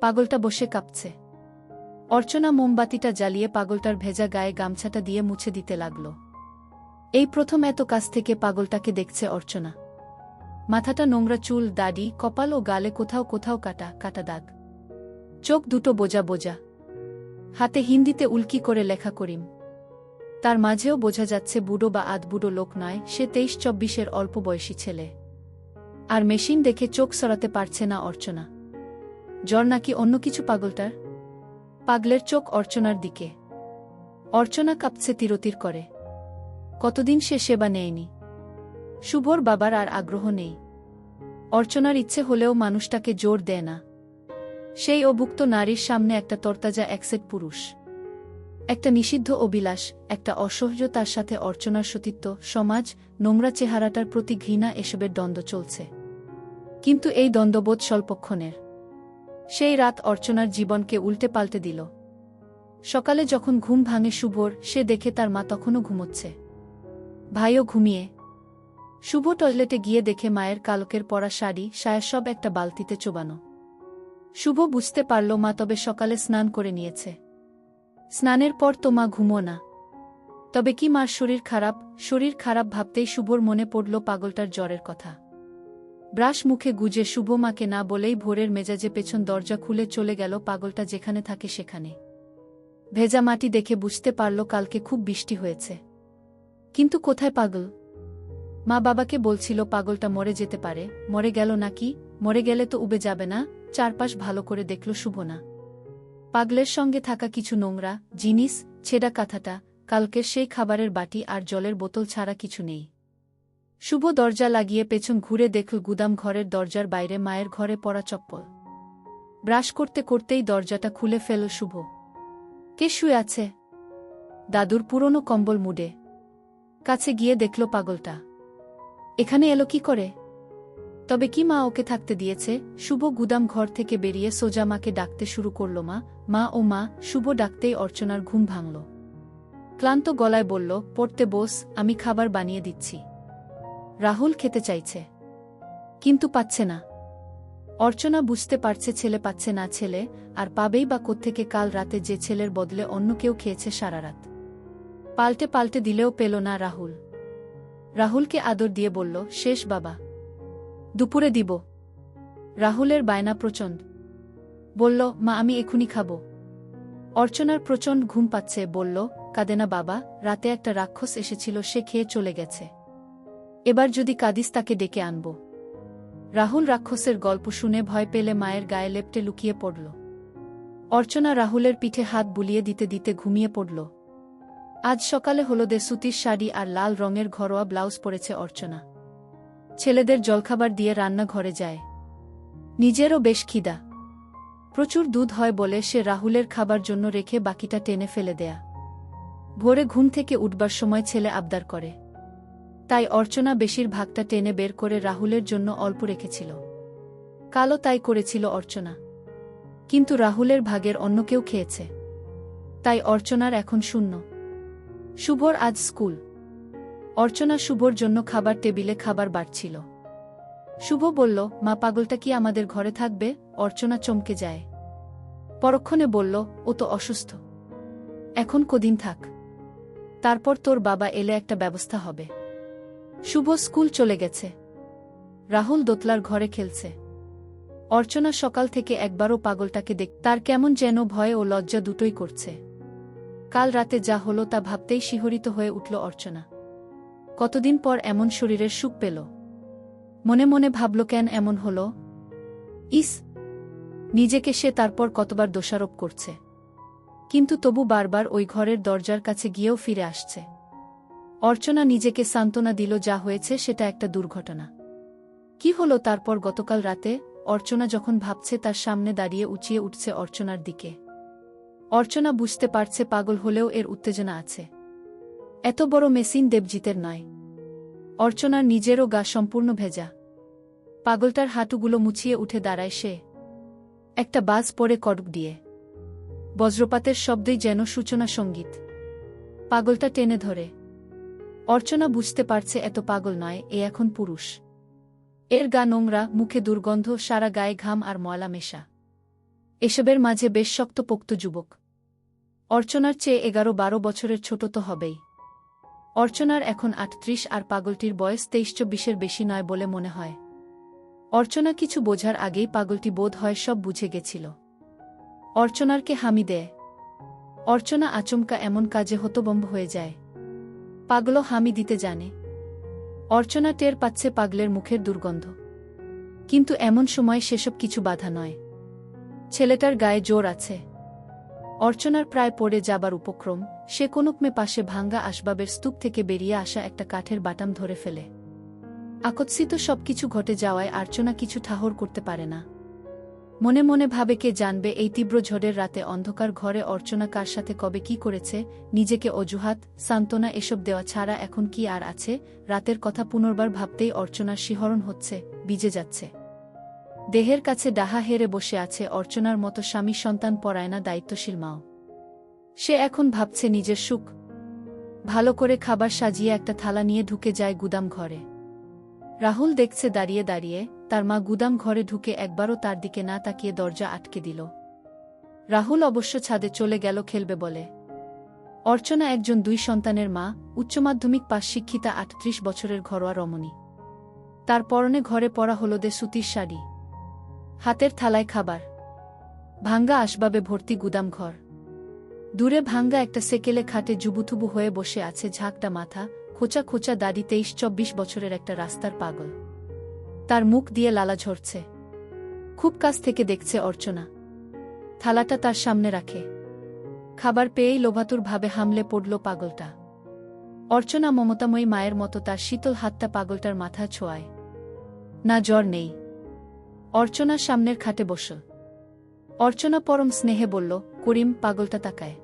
পাগলটা বসে কাঁপছে। অর্চনা মোমবাতিটা জ্বালিয়ে পাগলটার ভেজা গায়ে গামছাটা দিয়ে মুছে দিতে লাগল। এই প্রথম এত কাছ থেকে পাগলটাকে দেখছে অর্চনা। মাথাটা নোংরা, চুল, দাড়ি, কপাল ও গালে কোথাও কোথাও কাটা কাটা দাগ। চোখ দুটো বোজা বোজা। হাতে হিন্দিতে উল্কি করে লেখা করিম। তার মাঝেও বোঝা যাচ্ছে বুড়ো বা আধবুড়ো লোক নয়, সে 23-24-এর অল্প বয়সী ছেলে। আর মেশিন দেখে চোখ সরাতে পারছে না অর্চনা। জ্বর নাকি অন্য কিছু পাগলটার? পাগলের চোখ অর্চনার দিকে। অর্চনা কাঁপছে তিরতির করে। কতদিন সে সেবা নেয়নি। শুভর বাবার আর আগ্রহ নেই। অর্চনার ইচ্ছে হলেও মানুষটাকে জোর দেয় না। সেই অভুক্ত নারীর সামনে একটা তরতাজা একসেট পুরুষ, একটা নিষিদ্ধ অভিলাষ, একটা অসহ্য, তার সাথে অর্চনার সতীত্ব, সমাজ, নোংরা চেহারাটার প্রতি ঘৃণা, এসবের দ্বন্দ্ব চলছে। কিন্তু এই দ্বন্দ্ববোধ স্বল্পক্ষণের। সেই রাত অর্চনার জীবনকে উল্টে পাল্টে দিল। সকালে যখন ঘুম ভাঙে শুভর, সে দেখে তার মা তখনও ঘুমোচ্ছে, ভাইও ঘুমিয়ে। শুভ টয়লেটে গিয়ে দেখে মায়ের কালকের পরা শাড়ি, সায়া সব একটা বালতিতে চোবানো। শুভ বুঝতে পারল মা তবে সকালে স্নান করে নিয়েছে। স্নানের পর তো মা ঘুমো না। তবে কি মার শরীর খারাপ? শরীর খারাপ ভাবতেই শুভর মনে পড়ল পাগলটার জ্বরের কথা। ব্রাশ মুখে গুজে শুভ মাকে না বলেই ভোরের মেজাজে পেছন দরজা খুলে চলে গেল পাগলটা যেখানে থাকে সেখানে। ভেজা মাটি দেখে বুঝতে পারল কালকে খুব বৃষ্টি হয়েছে। কিন্তু কোথায় পাগল? মা বাবাকে বলছিল পাগলটা মরে যেতে পারে, মরে গেল নাকি, মরে গেলে তো উবে যাবে না। চারপাশ ভালো করে দেখল শুভ না। পাগলের সঙ্গে থাকা কিছু নোংরা জিনিস, ছেঁড়া কাঁথাটা, কালকের সেই খাবারের বাটি আর জলের বোতল ছাড়া কিছু নেই। শুভ দরজা লাগিয়ে পেছন ঘুরে দেখল গুদাম ঘরের দরজার বাইরে মায়ের ঘরে পড়া চপ্পল। ব্রাশ করতে করতেই দরজাটা খুলে ফেলল শুভ। কে শুয়ে আছে? দাদুর পুরনো কম্বল মুড়ে। কাছে গিয়ে দেখল পাগলটা। এখানে এলো কি করে? তবে কি মা ওকে থাকতে দিয়েছে? শুভ গুদাম ঘর থেকে বেরিয়ে সোজা মাকে ডাকতে শুরু করল, মা, মা ও মা। শুভ ডাকতেই অর্চনার ঘুম ভাঙল। ক্লান্ত গলায় বলল, পড়তে বস, আমি খাবার বানিয়ে দিচ্ছি। রাহুল খেতে চাইছে, কিন্তু পাচ্ছে না। অর্চনা বুঝতে পারছে ছেলে পাচ্ছে না, ছেলে আর পাবেই বা কোত্থেকে? কাল রাতে যে ছেলের বদলে অন্য কেউ খেয়েছে সারা রাত। পাল্টে পাল্টে দিলেও পেল না রাহুল। রাহুলকে আদর দিয়ে বলল, শেষ বাবা, দুপুরে দিব। রাহুলের বায়না প্রচণ্ড। বলল, মা আমি এখুনি খাব। অর্চনার প্রচণ্ড ঘুম পাচ্ছে, বলল, কাঁদে না বাবা, রাতে একটা রাক্ষস এসেছিল, সে খেয়ে চলে গেছে। এবার যদি কাঁদিস তাকে ডেকে আনব। রাহুল রাক্ষসের গল্প শুনে ভয় পেলে মায়ের গায়ে লেপ্টে লুকিয়ে পড়ল। অর্চনা রাহুলের পিঠে হাত বুলিয়ে দিতে দিতে ঘুমিয়ে পড়ল। আজ সকালে হলদে সুতির শাড়ি আর লাল রঙের ঘরোয়া ব্লাউজ পরেছে অর্চনা। ছেলেদের জলখাবার দিয়ে রান্নাঘরে যায়। নিজেরও বেশ খিদা। প্রচুর দুধ হয় বলে সে রাহুলের খাবার জন্য রেখে বাকিটা টেনে ফেলে দেয়া। ভোরে ঘুম থেকে উঠবার সময় ছেলে আবদার করে, তাই অর্চনা বেশিরভাগটা টেনে বের করে রাহুলের জন্য অল্প রেখেছিল। কালও তাই করেছিল অর্চনা, কিন্তু রাহুলের ভাগের অন্য কেউ খেয়েছে, তাই অর্চনার এখন শূন্য। শুভর আজ স্কুল। অর্চনা শুভর জন্য খাবার টেবিলে খাবার বাড়ছিল। শুভ বলল, মা পাগলটা কি আমাদের ঘরে থাকবে? অর্চনা চমকে যায়। পরক্ষণে বলল, ও তো অসুস্থ, এখন কদিন থাক, তারপর তোর বাবা এলে একটা ব্যবস্থা হবে। শুভ স্কুল চলে গেছে। রাহুল দোতলার ঘরে খেলছে। অর্চনা সকাল থেকে একবারও পাগলটাকে তার কেমন যেন ভয় ও লজ্জা দুটোই করছে। কাল রাতে যা হলো তা ভাবতেই শিহরিত হয়ে উঠল অর্চনা। কতদিন পর এমন শরীরের সুখ পেল। মনে মনে ভাবল, কেন এমন হলো? ইস, নিজেকে সে তারপর কতবার দোষারোপ করছে, কিন্তু তবু বারবার ওই ঘরের দরজার কাছে গিয়েও ফিরে আসছে। অর্চনা নিজেকে সান্ত্বনা দিল, যা হয়েছে সেটা একটা দুর্ঘটনা। কি হলো তারপর? গতকাল রাতে অর্চনা যখন ভাবছে, তার সামনে দাঁড়িয়ে উঁচিয়ে উঠছে অর্চনার দিকে। অর্চনা বুঝতে পারছে পাগল হলেও এর উত্তেজনা আছে। এত বড় মেশিন দেবজিতের নয়। অর্চনার নিজেরও গা সম্পূর্ণ ভেজা। পাগলটার হাঁটুগুলো মুছিয়ে উঠে দাঁড়ায় সে। একটা বাজ পড়ে কড়ক দিয়ে। বজ্রপাতের শব্দই যেন সূচনা সঙ্গীত। পাগলটা টেনে ধরে। অর্চনা বুঝতে পারছে এত পাগল নয়, এ এখন পুরুষ। এর গা নোংরা, মুখে দুর্গন্ধ, সারা গায়ে ঘাম আর ময়লা মেশা। এসবের মাঝে বেশ শক্তপোক্ত যুবক। অর্চনার চেয়ে 11-12 বছরের ছোট তো হবেই। অর্চনার এখন 38 আর পাগলটির বয়স 23-24-এর বেশি নয় বলে মনে হয়। অর্চনা কিছু বোঝার আগেই পাগলটি বোধ হয় সব বুঝে গেছিল। অর্চনারকে হামি দেয়। অর্চনা আচমকা এমন কাজে হতভম্ব হয়ে যায়। পাগলও হামি দিতে জানে। অর্চনা টের পাচ্ছে পাগলের মুখের দুর্গন্ধ, কিন্তু এমন সময় সেসব কিছু বাধা নয়। ছেলেটার গায়ে জোর আছে। অর্চনার প্রায় পড়ে যাবার উপক্রম, সে কোনক্রমে পাশে ভাঙ্গা আসবাবের স্তূপ থেকে বেরিয়ে আসা একটা কাঠের বাটাম ধরে ফেলে। আকস্মিত সবকিছু ঘটে যাওয়ায় অর্চনা কিছু ঠাহর করতে পারে না। মনে মনে ভাবে, কে জানবে এই তীব্র ঝড়ের রাতে অন্ধকার ঘরে অর্চনা কার সাথে কবে কি করেছে। নিজেকে অজুহাত, সান্ত্বনা এসব দেওয়া ছাড়া এখন কি আর আছে? রাতের কথা পুনর্বার ভাবতেই অর্চনার শিহরণ হচ্ছে, ভিজে যাচ্ছে। দেহের কাছে ডাহা হেরে বসে আছে অর্চনার মতো স্বামী সন্তান পরায়ণা দায়িত্বশীল মাও। সে এখন ভাবছে নিজের সুখ। ভালো করে খাবার সাজিয়ে একটা থালা নিয়ে ঢুকে যায় গুদাম ঘরে। রাহুল দেখছে দাঁড়িয়ে দাঁড়িয়ে, তার মা গুদাম ঘরে ঢুকে একবারও তার দিকে না তাকিয়ে দরজা আটকে দিল। রাহুল অবশ্য ছাদে চলে গেল খেলবে বলে। অর্চনা একজন 2 সন্তানের মা, উচ্চমাধ্যমিক পাশ শিক্ষিতা, 38 বছরের ঘরোয়া রমণী। তার পরনে ঘরে পরা হলদে সুতির শাড়ি, হাতের থালায় খাবার, ভাঙ্গা আসবাবে ভর্তি গুদাম ঘর। দূরে ভাঙ্গা একটা সেকেলে খাটে জুবুথুবু হয়ে বসে আছে ঝাঁকটা মাথা, খোঁচা খোঁচা দাড়ি, 23-24 বছরের একটা রাস্তার পাগল। তার মুখ দিয়ে লালা ঝরছে। খুব কাছ থেকে দেখছে অর্চনা। থালাটা তার সামনে রাখে। খাবার পেয়েই লোভাতুর ভাবে হামলে পড়ল পাগলটা। অর্চনা মমতাময়ী মায়ের মতো তার শীতল হাতটা পাগলটার মাথা ছোঁয়ায়। না, জ্বর নেই। অর্চনা সামনের খাটে বসল। অর্চনা পরম স্নেহে বলল, করিম। পাগলটা তাকায়।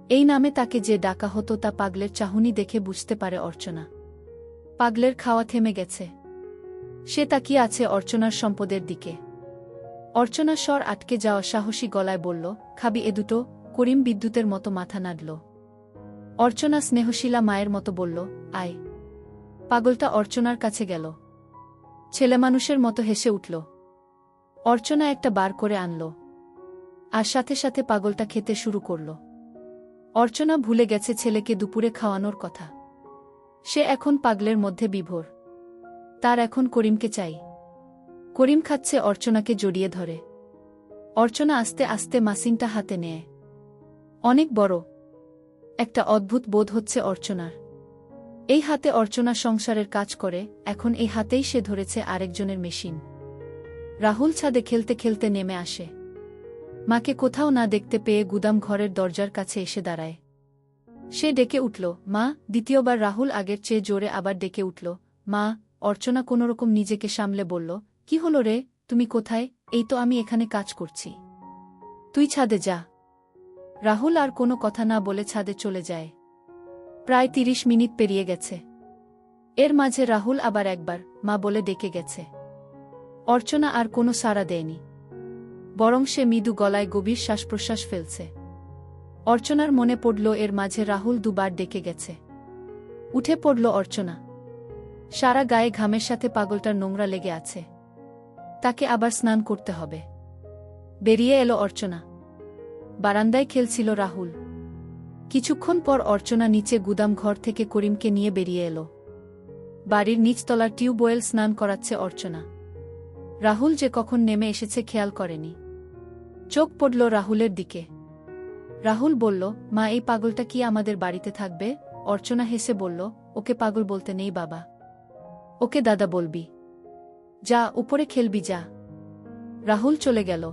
এই নামে তাকে যে ডাকা হতো তা পাগলের চাহনি দেখে বুঝতে পারে অর্চনা। পাগলের খাওয়া থেমে গেছে। সে তাকিয়ে আছে অর্চনার সম্পদের দিকে। অর্চনা স্বর আটকে যাওয়া সাহসী গলায় বলল, খাবি এ দুটো? করিম বিদ্যুতের মতো মাথা নাড়ল। অর্চনা স্নেহশীলা মায়ের মতো বলল, আয়। পাগলটা অর্চনার কাছে গেল। ছেলেমানুষের মতো হেসে উঠল। অর্চনা একটা বার করে আনল। আর সাথে সাথে পাগলটা খেতে শুরু করল। অর্চনা ভুলে গেছে ছেলেকে দুপুরে খাওয়ানোর কথা। সে এখন পাগলের মধ্যে বিভোর। তার এখন করিমকে চাই। করিম খাচ্ছে, অর্চনাকে জড়িয়ে ধরে। অর্চনা আস্তে আস্তে মাসিনটা হাতে নেয়। অনেক বড়। একটা অদ্ভুত বোধ হচ্ছে অর্চনার। এই হাতে অর্চনা সংসারের কাজ করে, এখন এই হাতেই সে ধরেছে আরেকজনের মেশিন। রাহুল ছাদে খেলতে খেলতে নেমে আসে। মাকে কোথাও না দেখতে পেয়ে গুদাম ঘরের দরজার কাছে এসে দাঁড়ায়। সে ডেকে উঠল, মা। দ্বিতীয়বার রাহুল আগের চেয়ে জোরে আবার ডেকে উঠল, মা। অর্চনা কোনোরকম নিজেকে সামলে বলল, কি হলো রে, তুমি কোথায়? এই তো আমি এখানে কাজ করছি। তুই ছাদে যা। রাহুল আর কোনো কথা না বলে ছাদে চলে যায়। প্রায় 30 মিনিট পেরিয়ে গেছে। এর মাঝে রাহুল আবার একবার মা বলে ডেকে গেছে। অর্চনা আর কোনো সাড়া দেয়নি। বরং সে মৃদু গলায় গভীর শ্বাসপ্রশ্বাস ফেলছে। অর্চনার মনে পড়ল এর মাঝে রাহুল দুবার ডেকে গেছে। উঠে পড়ল অর্চনা। সারা গায়ে ঘামের সাথে পাগলটার নোংরা লেগে আছে। তাকে আবার স্নান করতে হবে। বেরিয়ে এলো অর্চনা। বারান্দায় খেলছিল রাহুল। কিছুক্ষণ পর অর্চনা নিচে গুদাম ঘর থেকে করিমকে নিয়ে বেরিয়ে এলো। বাড়ির নিচতলার টিউবওয়েল স্নান করাচ্ছে অর্চনা। রাহুল যে কখন নেমে এসেছে খেয়াল করেনি। চোখ পড়ল রাহুলের দিকে। রাহুল বলল, মা, এই পাগলটা কি আমাদের বাড়িতে থাকবে? অর্চনা হেসে বলল, ওকে পাগল বলতে নেই বাবা। ওকে দাদা বলবি। যা, উপরে খেলবি যা। রাহুল চলে গেল।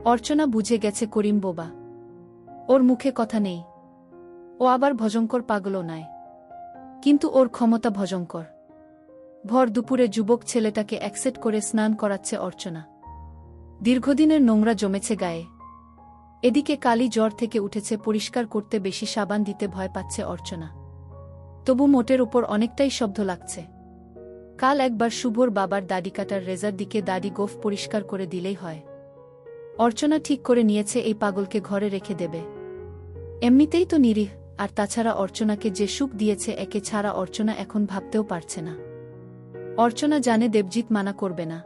অর্চনা বুঝে গেছে করিম বোবা। ওর মুখে কথা নেই। ও আবার ভয়ঙ্কর পাগলও নয়। কিন্তু ওর ক্ষমতা ভয়ঙ্কর। ভর দুপুরে যুবক ছেলেটাকে অ্যাকসেপ্ট করে স্নান করাচ্ছে অর্চনা। দীর্ঘদিনের নোংরা জমেছে গায়ে। এদিকে কালি জ্বর থেকে উঠেছে, পরিষ্কার করতে বেশি সাবান দিতে ভয় পাচ্ছে অর্চনা। তবু মোটের উপর অনেকটাই শব্দ লাগছে। কাল একবার শুভর বাবার দাড়ি কাটার রেজার দিকে দাড়ি গোফ পরিষ্কার করে দিলেই হয়। অর্চনা ঠিক করে নিয়েছে এই পাগলকে ঘরে রেখে দেবে। এমনিতেই তো নিরীহ, আর তাছাড়া অর্চনাকে যে সুখ দিয়েছে একে ছাড়া অর্চনা এখন ভাবতেও পারছে না। অর্চনা জানে দেবজিৎ মানা করবে না।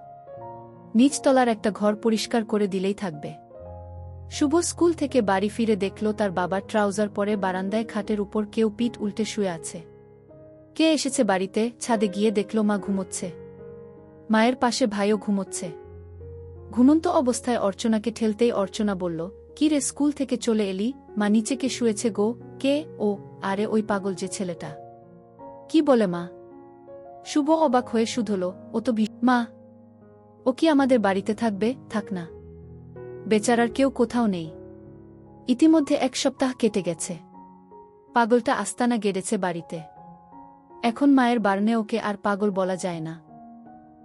নিচতলার একটা ঘর পরিষ্কার করে দিলেই থাকবে। শুভ স্কুল থেকে বাড়ি ফিরে দেখল তার বাবার ট্রাউজার পরে বারান্দায় খাটের উপর কেউ পিঠ উল্টে শুয়ে আছে। কে এসেছে বাড়িতে? ছাদে গিয়ে দেখল মা ঘুমোচ্ছে। মায়ের পাশে ভাইও ঘুমোচ্ছে। ঘুমন্ত অবস্থায় অর্চনাকে ঠেলতেই অর্চনা বলল, কি রে, স্কুল থেকে চলে এলি? মা, নিচে কে শুয়েছে গো? কে? ও, আরে ওই পাগল যে ছেলেটা। কি বলে মা? শুভ অবাক হয়ে শুধল, ও তো মা, ও কি আমাদের বাড়িতে থাকবে? থাক না। বেচারার কেউ কোথাও নেই। ইতিমধ্যে 1 সপ্তাহ কেটে গেছে। পাগলটা আস্তানা গেড়েছে বাড়িতে। এখন মায়ের বারণে ওকে আর পাগল বলা যায় না।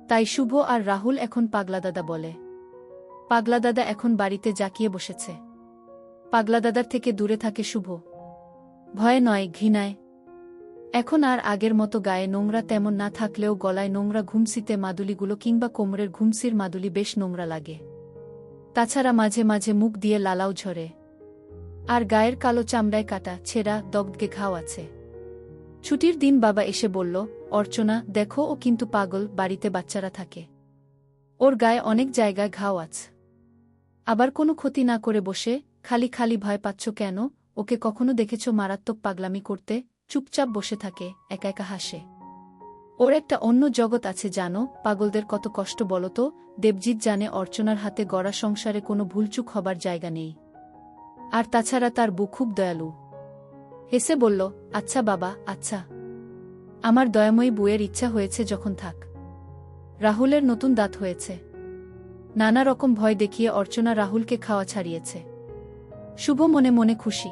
তাই শুভ আর রাহুল এখন পাগলা দাদা বলে। পাগলা দাদা এখন বাড়িতে জাকিয়ে বসেছে। পাগলা দাদার থেকে দূরে থাকে শুভ। ভয়ে নয়, ঘৃণায়। এখন আর আগের মতো গায়ে নোংরা তেমন না থাকলেও গলায় নোংরা ঘুমসিতে মাদুলিগুলো কিংবা কোমরের ঘুমসির মাদুলি বেশ নোংরা লাগে। তাছাড়া মাঝে মাঝে মুখ দিয়ে লালাও ঝরে। আর গায়ের কালো চামড়ায় কাটা, ছেঁড়া, দগদগে ঘাও আছে। ছুটির দিন বাবা এসে বলল, অর্চনা দেখো, ও কিন্তু পাগল, বাড়িতে বাচ্চারা থাকে। ওর গায়ে অনেক জায়গায় ঘাও আছে। আবার কোনো ক্ষতি না করে বসে খালি খালি ভয় পাচ্ছ কেন? ওকে কখনো দেখেছ মারাত্মক পাগলামি করতে? চুপচাপ বসে থাকে, একা একা হাসে। ওর একটা অন্য জগৎ আছে জানো? পাগলদের কত কষ্ট বলো তো? দেবজিৎ জানে অর্চনার হাতে গড়া সংসারে কোনো ভুলচুক হবার জায়গা নেই। আর তাছাড়া তার বউ খুব দয়ালু। হেসে বলল, আচ্ছা বাবা, আচ্ছা। আমার দয়াময়ী বউয়ের ইচ্ছা হয়েছে যখন থাক। রাহুলের নতুন দাঁত হয়েছে। নানা রকম ভয় দেখিয়ে অর্চনা রাহুলকে খাওয়া ছাড়িয়েছে। শুভ মনে মনে খুশি।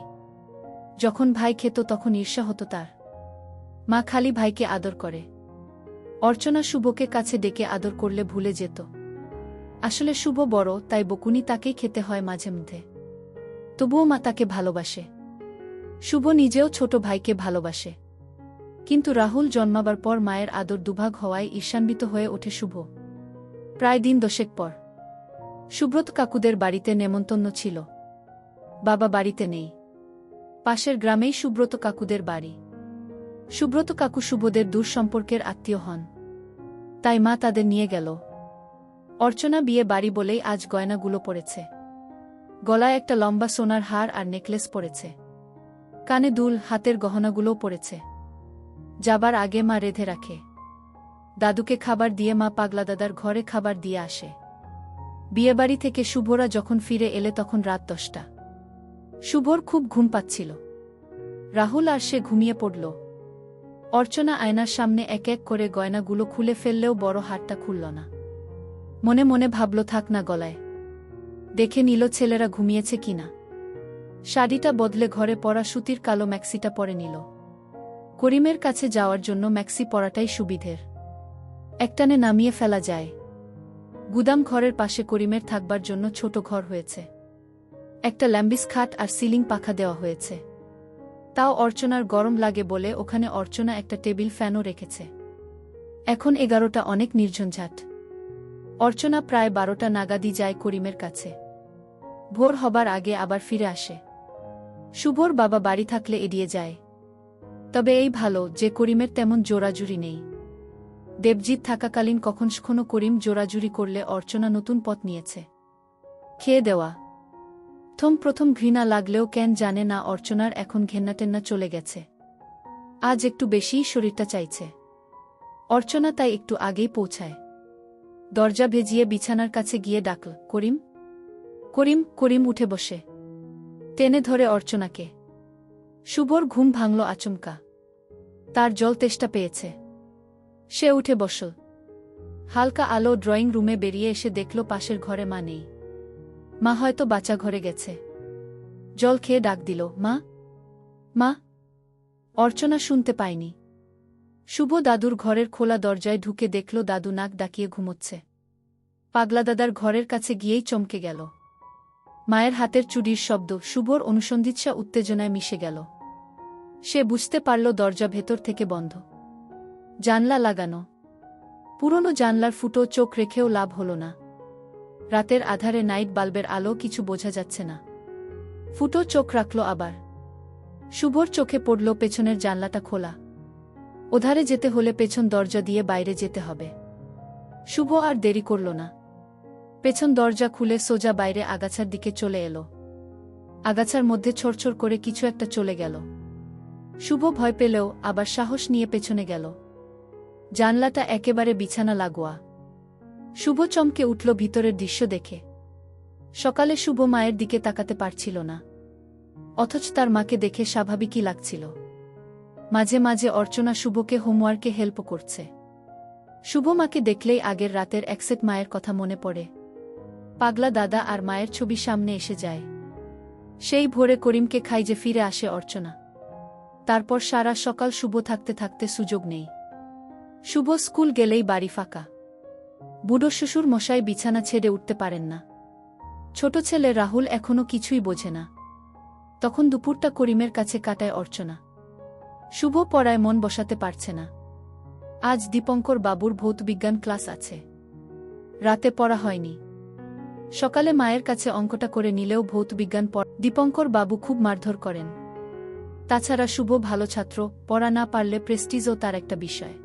যখন ভাই খেত তখন ঈর্ষা হতো তার। মা খালি ভাইকে আদর করে। অর্চনা শুভকে কাছে ডেকে আদর করলে ভুলে যেত। আসলে শুভ বড়, তাই বকুনি তাকেই খেতে হয় মাঝে মধ্যে। তবুও মা তাকে ভালোবাসে। শুভ নিজেও ছোট ভাইকে ভালোবাসে। কিন্তু রাহুল জন্মাবার পর মায়ের আদর দুভাগ হওয়ায় ঈর্ষান্বিত হয়ে ওঠে শুভ। প্রায় দিন 10 পর সুব্রত কাকুদের বাড়িতে নেমন্তন্ন ছিল। বাবা বাড়িতে নেই। পাশের গ্রামেই সুব্রত কাকুদের বাড়ি। সুব্রত কাকু শুভদের দূর সম্পর্কের আত্মীয় হন। তাই মা তাদের নিয়ে গেল। অর্চনা বিয়ে বাড়ি বলেই আজ গয়নাগুলো পরেছে। গলায় একটা লম্বা সোনার হার আর নেকলেস পরেছে। কানে দুল, হাতের গহনাগুলোও পরেছে। যাবার আগে মা রেঁধে রাখে। দাদুকে খাবার দিয়ে মা পাগলা দাদার ঘরে খাবার দিয়ে আসে। বিয়েবাড়ি থেকে শুভরা যখন ফিরে এলে তখন রাত 10টা। শুভর খুব ঘুম পাচ্ছিল। রাহুল আর সে ঘুমিয়ে পড়ল। অর্চনা আয়নার সামনে এক এক করে গয়নাগুলো খুলে ফেললেও বড় হারটা খুলল না। মনে মনে ভাবল থাক না গলায়। দেখে নিল ছেলেরা ঘুমিয়েছে কিনা। শাড়িটা বদলে ঘরে পরা সুতির কালো ম্যাক্সিটা পরে নিল। করিমের কাছে যাওয়ার জন্য ম্যাক্সি পরাটাই সুবিধের। একটানে নামিয়ে ফেলা যায়। গুদাম ঘরের পাশে করিমের থাকবার জন্য ছোট ঘর হয়েছে। একটা ল্যাম্বিস খাট আর সিলিং পাখা দেওয়া হয়েছে। তাও অর্চনার গরম লাগে বলে ওখানে অর্চনা একটা টেবিল ফ্যানও রেখেছে। এখন 11টা, অনেক নির্ঝঞ্ঝাট। অর্চনা প্রায় 12টা নাগাদই যায় করিমের কাছে। ভোর হবার আগে আবার ফিরে আসে। শুভর বাবা বাড়ি থাকলে এড়িয়ে যায়। তবে এই ভালো যে করিমের তেমন জোরাজুরি নেই। দেবজিৎ থাকাকালীন কখনো করিম জোরাজুরি করলে অর্চনা নতুন পথ নিয়েছে। খেয়ে দেওয়া। প্রথম ঘৃণা লাগলেও কেন জানে না অর্চনার এখন ঘেন্নাটেন্না চলে গেছে। আজ একটু বেশিই শরীরটা চাইছে। অর্চনা তাই একটু আগেই পৌঁছায়। দরজা ভেজিয়ে বিছানার কাছে গিয়ে ডাকল, করিম। করিম করিম উঠে বসে। টেনে ধরে অর্চনাকে। শুভর ঘুম ভাঙল আচমকা। তার জল তেষ্টা পেয়েছে। সে উঠে বসল। হালকা আলো ড্রয়িং রুমে বেরিয়ে এসে দেখল পাশের ঘরে মা নেই। মা হয়তো বাচ্চা ঘরে গেছে। জল খেয়ে ডাক দিল, মা মা। অর্চনা শুনতে পায়নি। শুভ দাদুর ঘরের খোলা দরজায় ঢুকে দেখল দাদু নাক ডাকিয়ে ঘুমোচ্ছে। পাগলা দাদার ঘরের কাছে গিয়েই চমকে গেল। মায়ের হাতের চুড়ির শব্দ শুভর অনুসন্ধিৎসা উত্তেজনায় মিশে গেল। সে বুঝতে পারল দরজা ভেতর থেকে বন্ধ। জানলা লাগানো। পুরনো জানলার ফুটো চোখ রেখেও লাভ হল না। রাতের আধারে নাইট বাল্বের আলো কিছু বোঝা যাচ্ছে না। ফুটো চোখ রাখল আবার। শুভর চোখে পড়ল পেছনের জানলাটা খোলা। ওধারে যেতে হলে পেছন দরজা দিয়ে বাইরে যেতে হবে। শুভ আর দেরি করল না। পেছন দরজা খুলে সোজা বাইরে আগাছার দিকে চলে এলো। আগাছার মধ্যে ছড়ছড় করে কিছু একটা চলে গেল। শুভ ভয় পেলেও আবার সাহস নিয়ে পেছনে গেল। জানলাটা একেবারে বিছানা লাগোয়া। শুভ চমকে উঠল ভিতরের দৃশ্য দেখে। সকালে শুভ মায়ের দিকে তাকাতে পারছিল না। অথচ তার মাকে দেখে স্বাভাবিকই লাগছিল। মাঝে মাঝে অর্চনা শুভকে হোমওয়ার্কে হেল্প করছে। শুভ মাকে দেখলেই আগের রাতের একসেট মায়ের কথা মনে পড়ে। পাগলা দাদা আর মায়ের ছবি সামনে এসে যায়। সেই ভোরে করিমকে খাইজে ফিরে আসে অর্চনা। তারপর সারা সকাল শুভ থাকতে থাকতে সুযোগ নেই। শুভ স্কুল গেলেই বাড়ি ফাঁকা। বুড়ো শ্বশুর মশাই বিছানা ছেড়ে উঠতে পারেন না। ছোট ছেলে রাহুল এখনো কিছুই বোঝে না। তখন দুপুরটা করিমের কাছে কাটায় অর্চনা। শুভ পড়ায় মন বসাতে পারছে না। আজ দীপঙ্কর বাবুর ভৌতবিজ্ঞান ক্লাস আছে। রাতে পড়া হয়নি। সকালে মায়ের কাছে অঙ্কটা করে নিলেও ভৌতবিজ্ঞান দীপঙ্কর বাবু খুব মারধর করেন। তাছাড়া শুভ ভালো ছাত্র, পড়া না পারলে প্রেস্টিজও তার একটা বিষয়।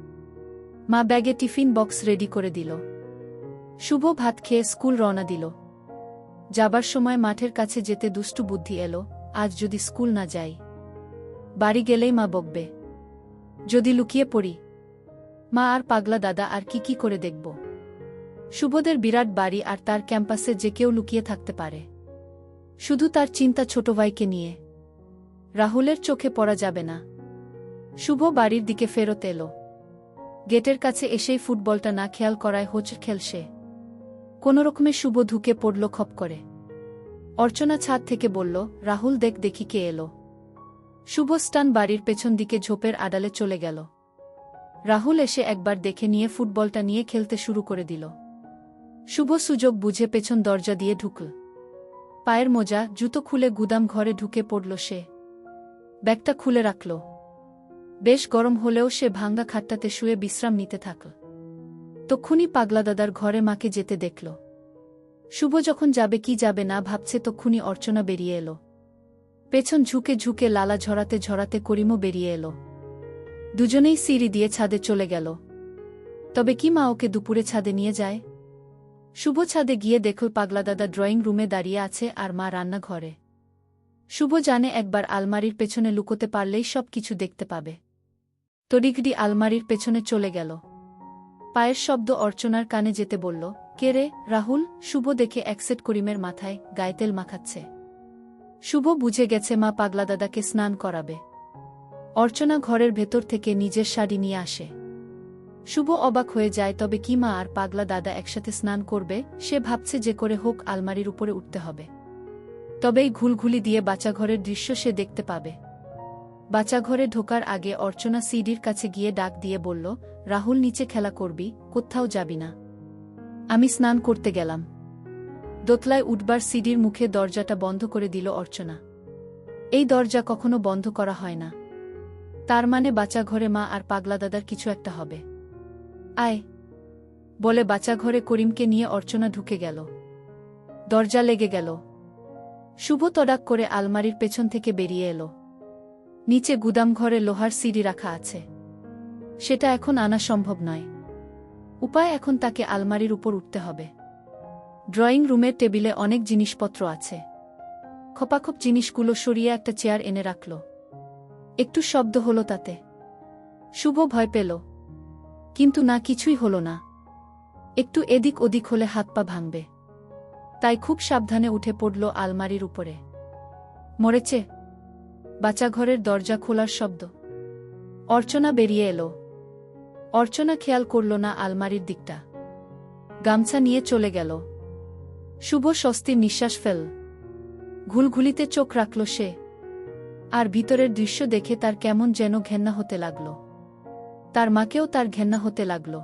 মা ব্যাগে টিফিন বক্স রেডি করে দিল। শুভ ভাত খেয়ে স্কুল রওনা দিল। যাবার সময় মাঠের কাছে যেতে দুষ্টু বুদ্ধি এলো, আজ যদি স্কুল না যাই, বাড়ি গেলেই মা বকবে। যদি লুকিয়ে পড়ি, মা আর পাগলা দাদা আর কি করে দেখব। শুভদের বিরাট বাড়ি আর তার ক্যাম্পাসে যে কেউ লুকিয়ে থাকতে পারে। শুধু তার চিন্তা ছোট ভাইকে নিয়ে। রাহুলের চোখে পড়া যাবে না। শুভ বাড়ির দিকে ফেরত এলো। গেটের কাছে এসেই ফুটবলটা না খেয়াল করায় হোঁচট খেলছে। কোনোরকমে শুভ ঢুকে পড়ল খপ করে। অর্চনা ছাদ থেকে বলল, রাহুল দেখ দেখি কে এলো। শুভ স্টান বাড়ির পেছন দিকে ঝোপের আড়ালে চলে গেল। রাহুল এসে একবার দেখে নিয়ে ফুটবলটা নিয়ে খেলতে শুরু করে দিল। শুভ সুযোগ বুঝে পেছন দরজা দিয়ে ঢুকল। পায়ের মোজা জুতো খুলে গুদাম ঘরে ঢুকে পড়ল সে। ব্যাগটা খুলে রাখল। বেশ গরম হলেও সে ভাঙ্গা খাটটাতে শুয়ে বিশ্রাম নিতে থাকল। তক্ষুনি পাগলা দাদার ঘরে মাকে যেতে দেখল। শুভ যখন যাবে কি যাবে না ভাবছে তক্ষুনি অর্চনা বেরিয়ে এলো। পেছন ঝুঁকে ঝুঁকে লালা ঝরাতে ঝরাতে করিমও বেরিয়ে এলো। দুজনেই সিঁড়ি দিয়ে ছাদে চলে গেল। তবে কি মা ওকে দুপুরে ছাদে নিয়ে যায়? শুভ ছাদে গিয়ে দেখল পাগলা দাদা ড্রয়িং রুমে দাঁড়িয়ে আছে আর মা রান্নাঘরে। শুভ জানে একবার আলমারির পেছনে লুকোতে পারলেই সব কিছু দেখতে পাবে। তড়িঘড়ি আলমারির পেছনে চলে গেল। পায়ের শব্দ অর্চনার কানে যেতে বলল, কে রে রাহুল? শুভ দেখে একসেট করিমের মাথায় গায়ে তেল মাখাচ্ছে। শুভ বুঝে গেছে মা পাগলা দাদাকে স্নান করাবে। অর্চনা ঘরের ভেতর থেকে নিজের শাড়ি নিয়ে আসে। শুভ অবাক হয়ে যায়, তবে কি মা আর পাগলা দাদা একসাথে স্নান করবে? সে ভাবছে যে করে হোক আলমারির উপরে উঠতে হবে। তবেই ঘুলঘুলি দিয়ে বাচ্চাঘরের দৃশ্য সে দেখতে পাবে। বাচ্চাঘরে ঢোকার আগে অর্চনা সিডির কাছে গিয়ে ডাক দিয়ে বলল, রাহুল নিচে খেলা করবি, কোথাও যাবি না। আমি স্নান করতে গেলাম। দোতলায় উঠবার সিডির মুখে দরজাটা বন্ধ করে দিল অর্চনা। এই দরজা কখনো বন্ধ করা হয় না। তার মানে বাচ্চাঘরে মা আর পাগলা দাদার কিছু একটা হবে। আয় বলে বাচ্চাঘরে করিমকে নিয়ে অর্চনা ঢুকে গেল। দরজা লেগে গেল। শুভ তড়াক করে আলমারির পেছন থেকে বেরিয়ে এলো। নিচে গুদাম ঘরে লোহার সিঁড়ি রাখা আছে। সেটা এখন আনা সম্ভব নয়। উপায় এখন তাকে আলমারির উপর উঠতে হবে। ড্রয়িং রুমের টেবিলে অনেক জিনিসপত্র আছে। খোপাখোপ জিনিসগুলো সরিয়ে একটা চেয়ার এনে রাখল। একটু শব্দ হলো তাতে। শুভ ভয় পেল। কিন্তু না, কিছুই হলো না। একটু এদিক ওদিক হলে হাত পা ভাঙবে। তাই খুব সাবধানে উঠে পড়ল আলমারির উপরে। মরেছে। বাচ্চাঘরের দরজা খোলার শব্দ। অর্চনা বেরিয়ে এলো। অর্চনা খেয়াল করল না আলমারির দিকটা। গামছা নিয়ে চলে গেল। শুভ স্বস্তির নিঃশ্বাস ফেল। ঘুলঘুলিতে চোখ রাখল সে। আর ভিতরের দৃশ্য দেখে তার কেমন যেন ঘেন্না হতে লাগল। তার মাকেও তার ঘেন্না হতে লাগল।